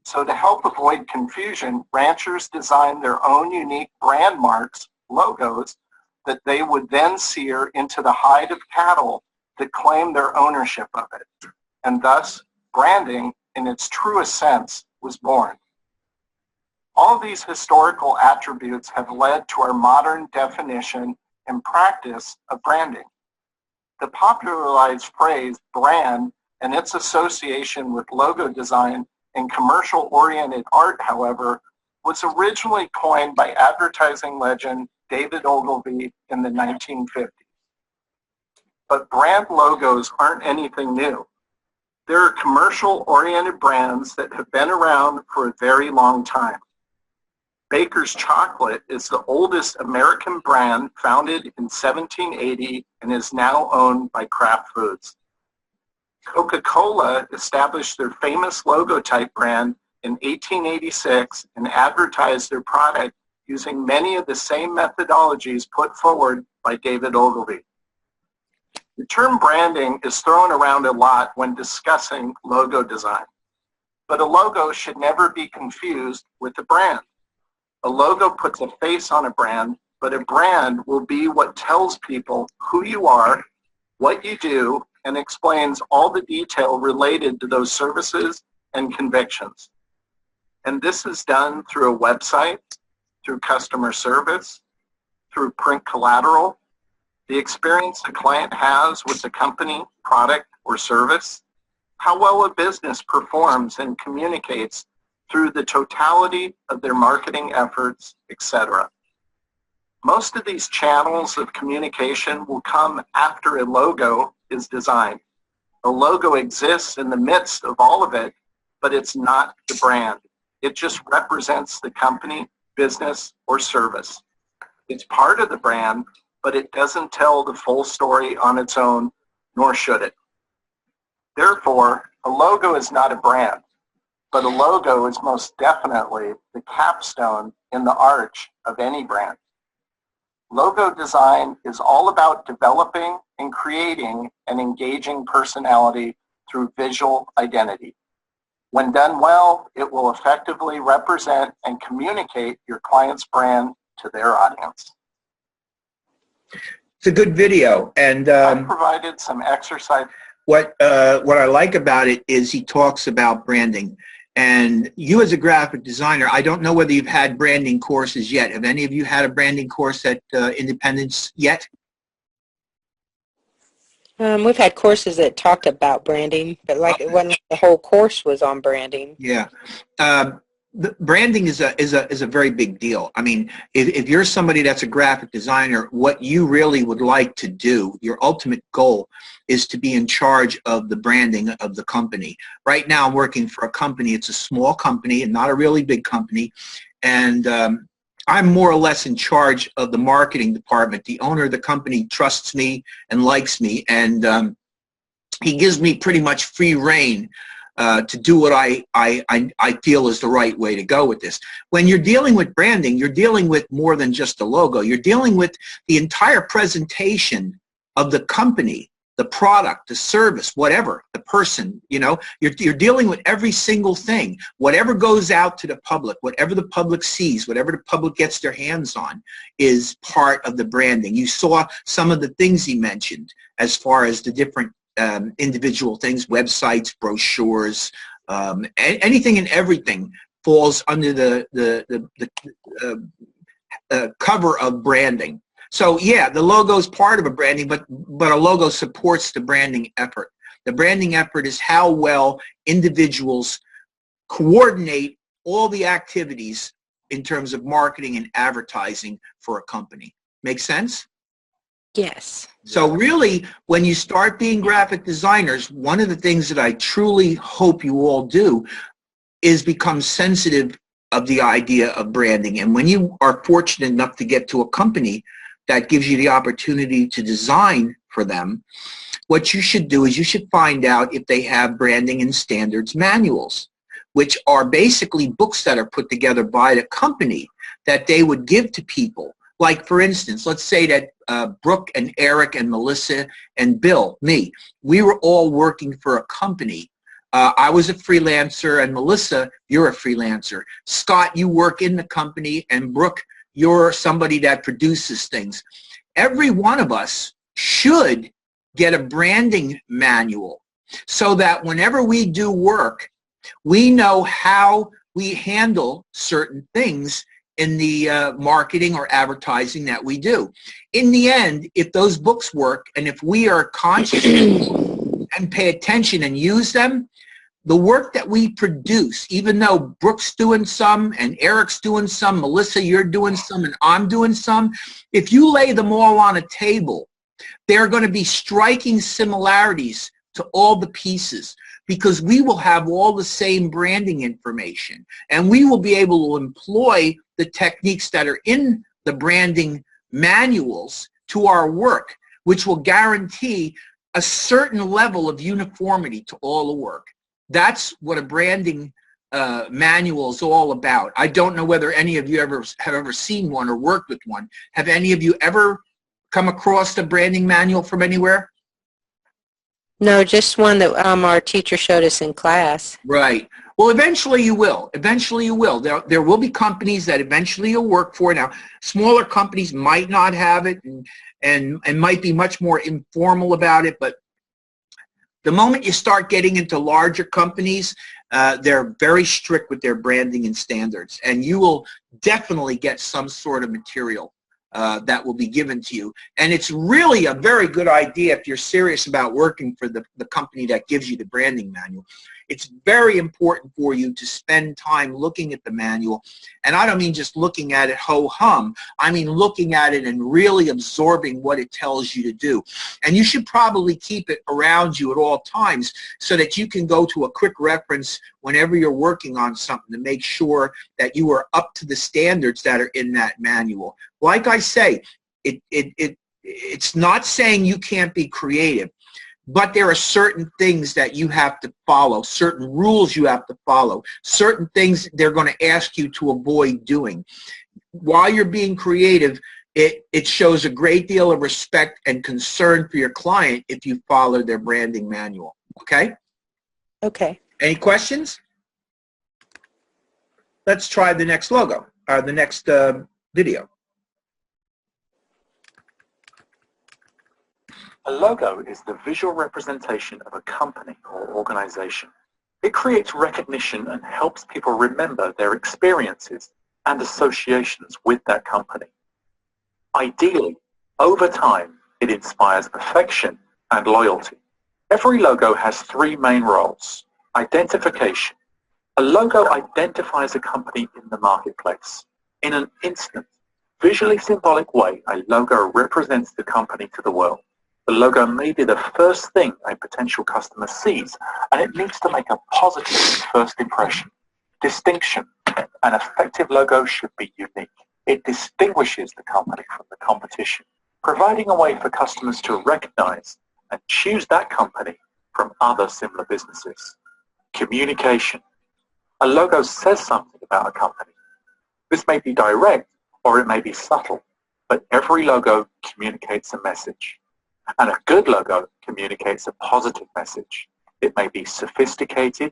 So to help avoid confusion, ranchers designed their own unique brand marks, logos, that they would then sear into the hide of cattle that claimed their ownership of it. And thus, branding, in its truest sense, was born. All of these historical attributes have led to our modern definition and practice of branding. The popularized phrase brand and its association with logo design and commercial-oriented art, however, was originally coined by advertising legend David Ogilvy in the 1950s. But brand logos aren't anything new. There are commercial-oriented brands that have been around for a very long time. Baker's Chocolate is the oldest American brand, founded in 1780 and is now owned by Kraft Foods. Coca-Cola established their famous logotype brand in 1886 and advertised their product using many of the same methodologies put forward by David Ogilvy. The term branding is thrown around a lot when discussing logo design, but a logo should never be confused with a brand. A logo puts a face on a brand, but a brand will be what tells people who you are, what you do, and explains all the detail related to those services and convictions. And this is done through a website, through customer service, through print collateral, the experience the client has with the company, product, or service, how well a business performs and communicates through the totality of their marketing efforts, etc. Most of these channels of communication will come after a logo is designed. A logo exists in the midst of all of it, but it's not the brand. It just represents the company, business, or service. It's part of the brand, but it doesn't tell the full story on its own, nor should it. Therefore, a logo is not a brand, but a logo is most definitely the capstone in the arch of any brand. Logo design is all about developing and creating an engaging personality through visual identity. When done well, it will effectively represent and communicate your client's brand to their audience. It's a good video, and I've provided some exercise. what I like about it is he talks about branding. And you as a graphic designer, I don't know whether you've had branding courses yet. Have any of you had a branding course at Independence yet? We've had courses that talked about branding, but like it wasn't the whole course was on branding. Yeah. The branding is a very big deal. I mean, if you're somebody that's a graphic designer, what you really would like to do, your ultimate goal, is to be in charge of the branding of the company. Right now, I'm working for a company. It's a small company and not a really big company, and I'm more or less in charge of the marketing department. The owner of the company trusts me and likes me, and he gives me pretty much free rein to do what I feel is the right way to go with this. When you're dealing with branding, you're dealing with more than just a logo. You're dealing with the entire presentation of the company, the product, the service, whatever, the person, you know. You're dealing with every single thing. Whatever goes out to the public, whatever the public sees, whatever the public gets their hands on is part of the branding. You saw some of the things he mentioned as far as the different individual things, websites, brochures, anything and everything falls under the cover of branding. So yeah, the logo is part of a branding, but a logo supports the branding effort. The branding effort is how well individuals coordinate all the activities in terms of marketing and advertising for a company. Make sense? Yes. So really, when you start being graphic designers, one of the things that I truly hope you all do is become sensitive of the idea of branding. And when you are fortunate enough to get to a company that gives you the opportunity to design for them, what you should do is you should find out if they have branding and standards manuals, which are basically books that are put together by the company that they would give to people. Like, for instance, let's say that Brooke and Eric and Melissa and Bill, me, we were all working for a company. I was a freelancer, and Melissa, you're a freelancer. Scott, you work in the company, and Brooke, you're somebody that produces things. Every one of us should get a branding manual so that whenever we do work, we know how we handle certain things in the marketing or advertising that we do. In the end, if those books work and if we are conscious and pay attention and use them, the work that we produce, even though Brooke's doing some and Eric's doing some, Melissa, you're doing some, and I'm doing some, if you lay them all on a table, there are going to be striking similarities to all the pieces, because we will have all the same branding information, and we will be able to employ the techniques that are in the branding manuals to our work, which will guarantee a certain level of uniformity to all the work. That's what a branding manual is all about. I don't know whether any of you have ever seen one or worked with one. Have any of you ever come across the branding manual from anywhere? No, just one that our teacher showed us in class. Right. Well, eventually you will. Eventually you will. There will be companies that eventually you'll work for. Now, smaller companies might not have it and might be much more informal about it, but the moment you start getting into larger companies, they're very strict with their branding and standards, and you will definitely get some sort of material that will be given to you. And it's really a very good idea if you're serious about working for the company that gives you the branding manual. It's very important for you to spend time looking at the manual. And I don't mean just looking at it ho-hum. I mean looking at it and really absorbing what it tells you to do. And you should probably keep it around you at all times so that you can go to a quick reference whenever you're working on something to make sure that you are up to the standards that are in that manual. Like I say, it's not saying you can't be creative, but there are certain things that you have to follow, certain rules you have to follow, certain things they're going to ask you to avoid doing. While you're being creative, it shows a great deal of respect and concern for your client if you follow their branding manual. Okay? Okay. Any questions? Let's try the next logo, or the next video. A logo is the visual representation of a company or organization. It creates recognition and helps people remember their experiences and associations with that company. Ideally, over time, it inspires affection and loyalty. Every logo has three main roles. Identification. A logo identifies a company in the marketplace. In an instant, visually symbolic way, a logo represents the company to the world. The logo may be the first thing a potential customer sees, and it needs to make a positive first impression. Distinction. An effective logo should be unique. It distinguishes the company from the competition, providing a way for customers to recognize and choose that company from other similar businesses. Communication. A logo says something about a company. This may be direct or it may be subtle, but every logo communicates a message. And a good logo communicates a positive message. It may be sophisticated,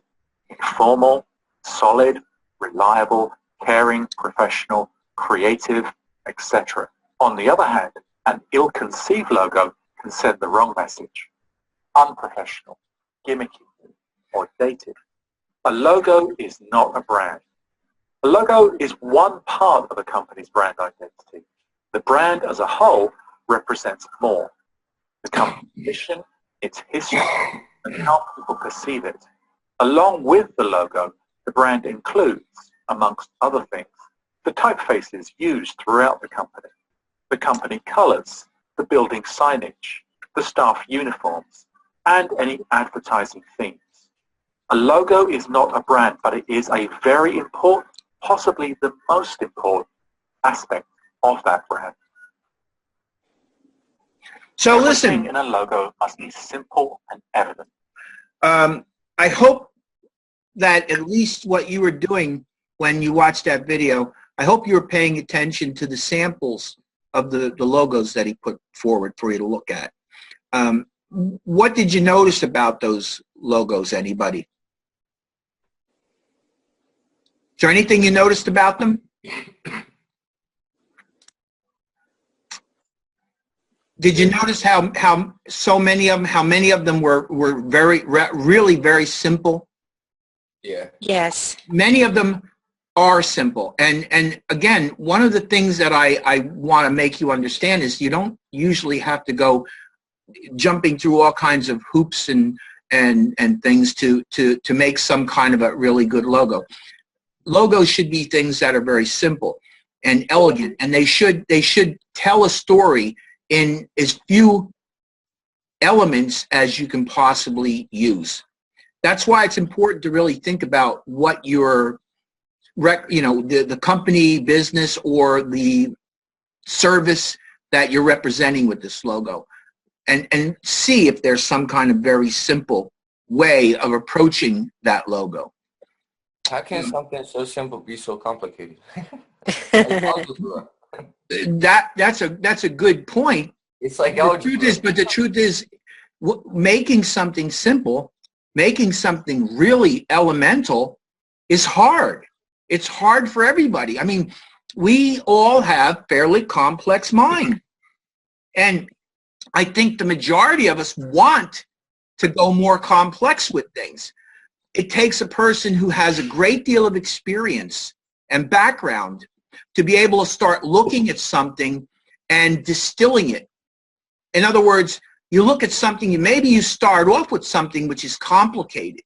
informal, solid, reliable, caring, professional, creative, etc. On the other hand, an ill-conceived logo can send the wrong message. Unprofessional, gimmicky, or dated. A logo is not a brand. A logo is one part of a company's brand identity. The brand as a whole represents more. The company's mission, its history, and how people perceive it. Along with the logo, the brand includes, amongst other things, the typefaces used throughout the company colors, the building signage, the staff uniforms, and any advertising themes. A logo is not a brand, but it is a very important, possibly the most important aspect of that brand. So Everything listen, in a logo must be simple and evident. I hope that at least what you were doing when you watched that video, I hope you were paying attention to the samples of the logos that he put forward for you to look at. What did you notice about those logos, anybody? Is there anything you noticed about them? Did you notice how so many of them, how many of them were really very simple? Yeah. Yes. Many of them are simple. And again, one of the things that I want to make you understand is you don't usually have to go jumping through all kinds of hoops and things to make some kind of a really good logo. Logos should be things that are very simple and elegant, and they should tell a story in as few elements as you can possibly use. That's why it's important to really think about what your the company, business, or the service that you're representing with this logo, and see if there's some kind of very simple way of approaching that logo. How can something so simple be so complicated? Like algebra. That's a good point. It's like The algebra. truth is, making something simple, making something really elemental is hard. It's hard for everybody. I mean, we all have fairly complex minds. And I think the majority of us want to go more complex with things. It takes a person who has a great deal of experience and background to be able to start looking at something and distilling it. In other words, you look at something, maybe you start off with something which is complicated,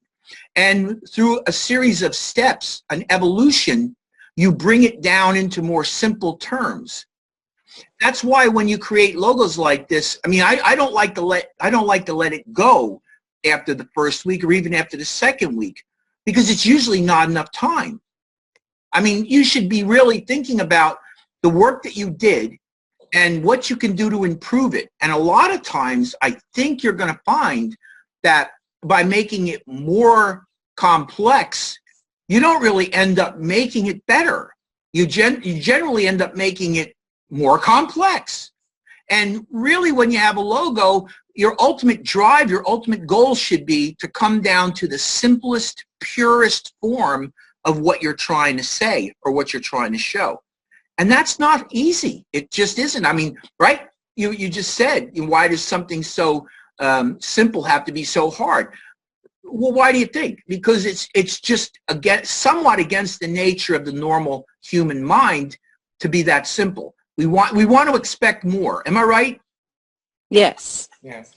and through a series of steps, an evolution, you bring it down into more simple terms. That's why when you create logos like this, I mean, I don't like to let it go after the first week or even after the second week, because it's usually not enough time. I mean, you should be really thinking about the work that you did and what you can do to improve it. And a lot of times, I think you're going to find that by making it more complex, you don't really end up making it better. You generally end up making it more complex. And really, when you have a logo, your ultimate drive, your ultimate goal should be to come down to the simplest, purest form of what you're trying to say or what you're trying to show. And that's not easy. It just isn't. I mean, right? You just said, why does something so simple have to be so hard? Well, why do you think? Because it's just somewhat against the nature of the normal human mind to be that simple. We want to expect more. Am I right? Yes. Yes.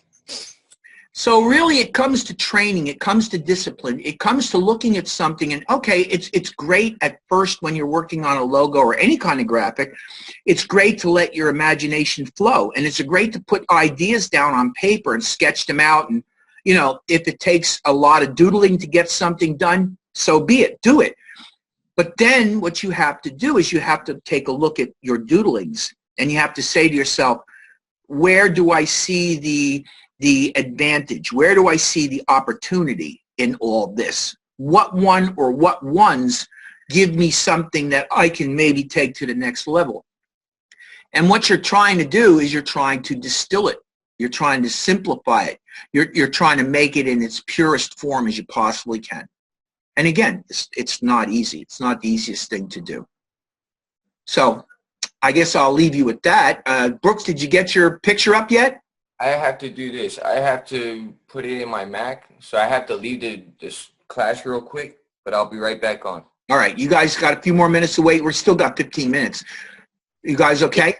So really, it comes to training. It comes to discipline. It comes to looking at something and, okay, it's great at first when you're working on a logo or any kind of graphic. It's great to let your imagination flow, and it's great to put ideas down on paper and sketch them out. And if it takes a lot of doodling to get something done, so be it. Do it. But then what you have to do is you have to take a look at your doodlings, and you have to say to yourself, where do I see the advantage? Where do I see the opportunity in all this? What one or what ones give me something that I can maybe take to the next level? And what you're trying to do is you're trying to distill it. You're trying to simplify it. You're trying to make it in its purest form as you possibly can. And again, it's not easy. It's not the easiest thing to do. So I guess I'll leave you with that. Brooks, did you get your picture up yet? I have to do this. I have to put it in my Mac, so I have to leave this class real quick, but I'll be right back on. All right, you guys got a few more minutes to wait. We're still got 15 minutes. You guys okay?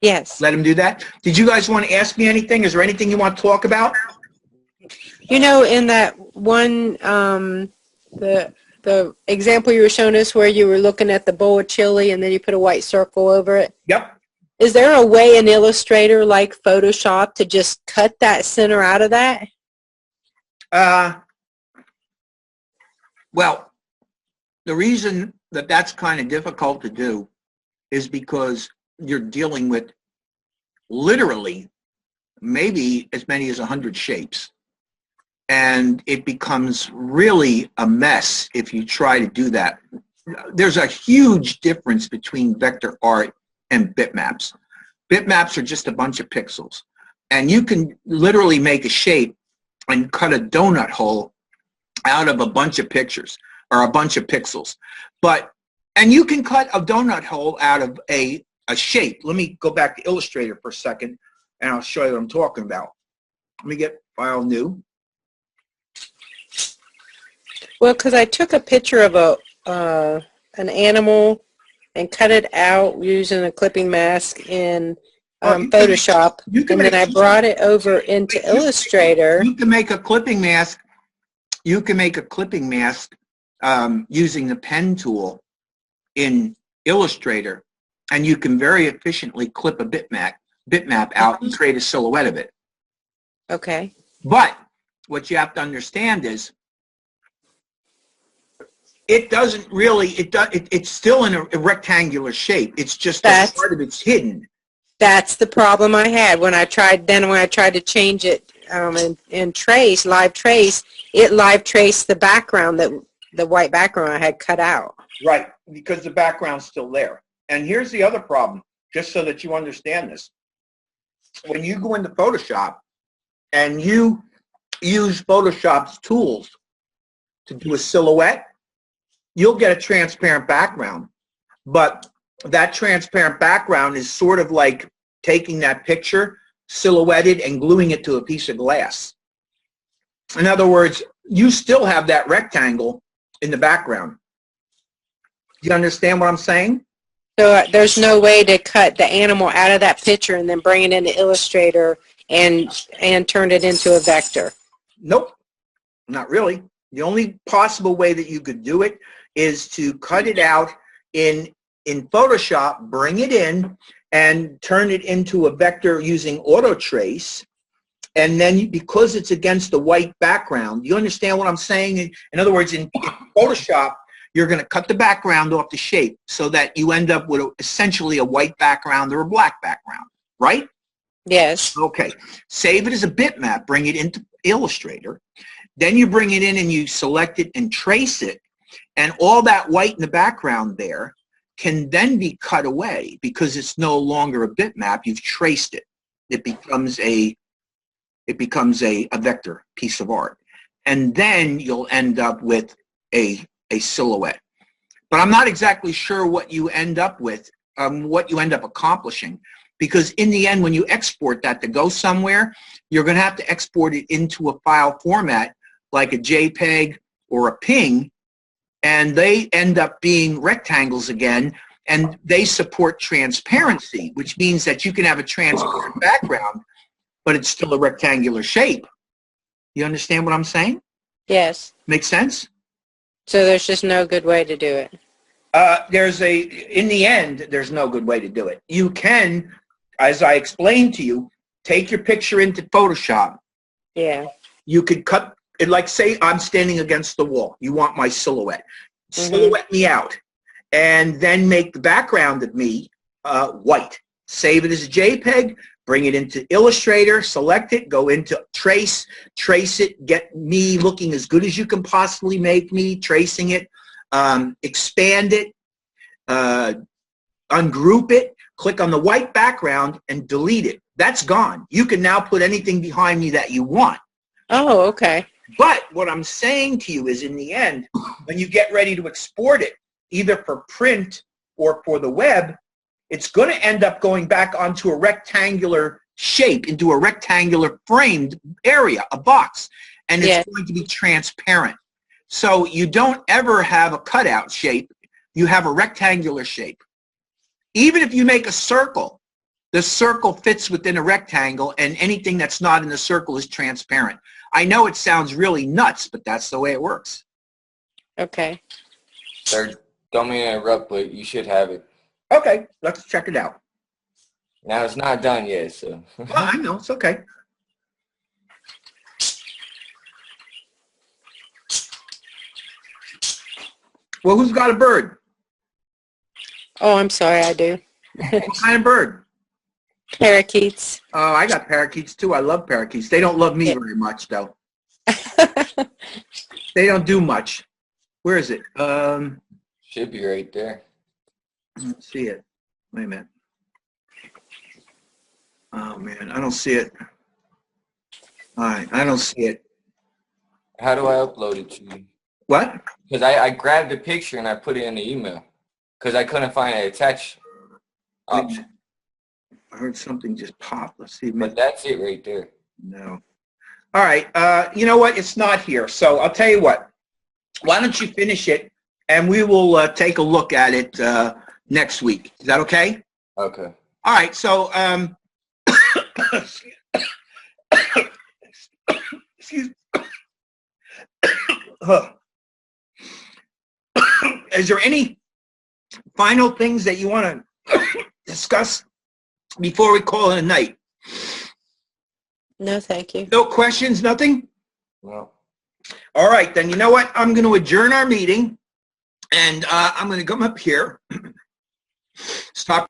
Yes. Let him do that. Did you guys want to ask me anything? Is there anything you want to talk about? In that one, the example you were showing us where you were looking at the bowl of chili and then you put a white circle over it. Yep. Is there a way in Illustrator like Photoshop to just cut that center out of that? Well, the reason that that's kind of difficult to do is because you're dealing with literally maybe as many as 100 shapes. And it becomes really a mess if you try to do that. There's a huge difference between vector art and bitmaps. Bitmaps are just a bunch of pixels. And you can literally make a shape and cut a donut hole out of a bunch of pictures or a bunch of pixels. And you can cut a donut hole out of a shape. Let me go back to Illustrator for a second and I'll show you what I'm talking about. Let me get File New. Well, because I took a picture of an animal and cut it out using a clipping mask in Well, you can- Photoshop, you can and then I make- brought it over into Illustrator. You can make a clipping mask. You can make a clipping mask using the pen tool in Illustrator, and you can very efficiently clip a bitmap out and create a silhouette of it. Okay. But what you have to understand is it doesn't really, it's still in a rectangular shape. It's just that part of it's hidden. That's the problem I had when I tried to change it in Trace, Live Trace, it live traced the background, the white background I had cut out. Right, because the background's still there. And here's the other problem, just so that you understand this. When you go into Photoshop and you use Photoshop's tools to do a silhouette, you'll get a transparent background. But that transparent background is sort of like taking that picture, silhouetted, and gluing it to a piece of glass. In other words, you still have that rectangle in the background. Do you understand what I'm saying? So there's no way to cut the animal out of that picture and then bring it into Illustrator and turn it into a vector. Nope, not really. The only possible way that you could do it is to cut it out in Photoshop, bring it in, and turn it into a vector using auto trace. And then because it's against the white background, you understand what I'm saying? In other words, in Photoshop, you're going to cut the background off the shape so that you end up with essentially a white background or a black background, right? Yes. Okay. Save it as a bitmap, bring it into Illustrator. Then you bring it in and you select it and trace it. And all that white in the background there can then be cut away because it's no longer a bitmap. You've traced it. It becomes a vector piece of art. And then you'll end up with a silhouette. But I'm not exactly sure what you end up with, what you end up accomplishing. Because in the end, when you export that to go somewhere, you're going to have to export it into a file format like a JPEG or a PNG, and they end up being rectangles again, and they support transparency, which means that you can have a transparent background, but it's still a rectangular shape. You understand what I'm saying? Yes. Make sense? So there's just no good way to do it. In the end, there's no good way to do it. You can, as I explained to you, take your picture into Photoshop. Yeah. You could cut it, like say I'm standing against the wall. You want my silhouette. Silhouette me out. And then make the background of me white. Save it as a JPEG, bring it into Illustrator, select it, go into Trace, trace it, get me looking as good as you can possibly make me, tracing it, expand it, ungroup it, click on the white background, and delete it. That's gone. You can now put anything behind me that you want. Oh, okay. But what I'm saying to you is, in the end, when you get ready to export it, either for print or for the web, it's going to end up going back onto a rectangular shape, into a rectangular framed area, a box, and it's going to be transparent. So you don't ever have a cutout shape. You have a rectangular shape. Even if you make a circle, the circle fits within a rectangle, and anything that's not in the circle is transparent. I know it sounds really nuts, but that's the way it works. Okay. Sir, don't mean to interrupt, but you should have it. Okay, let's check it out. Now, it's not done yet, so. Well, I know, it's okay. Well, who's got a bird? Oh, I'm sorry, I do. What kind of bird? Parakeets. Oh, I got parakeets too. I love parakeets. They don't love me very much, though. They don't do much. Where is it? Should be right there. Let's see it. Wait a minute. Oh, man, I don't see it. All right, I don't see it. How do I upload it to you? What? Because I grabbed the picture and I put it in the email. Because I couldn't find an attach option. I heard something just pop. Let's see. But that's it right there. No. All right. You know what? It's not here. So I'll tell you what. Why don't you finish it and we will take a look at it next week. Is that okay? Okay. All right. So, excuse. Is there any final things that you want to discuss before we call it a night? No, thank you. No questions, nothing? No. All right, then you know what? I'm going to adjourn our meeting, and I'm going to come up here, stop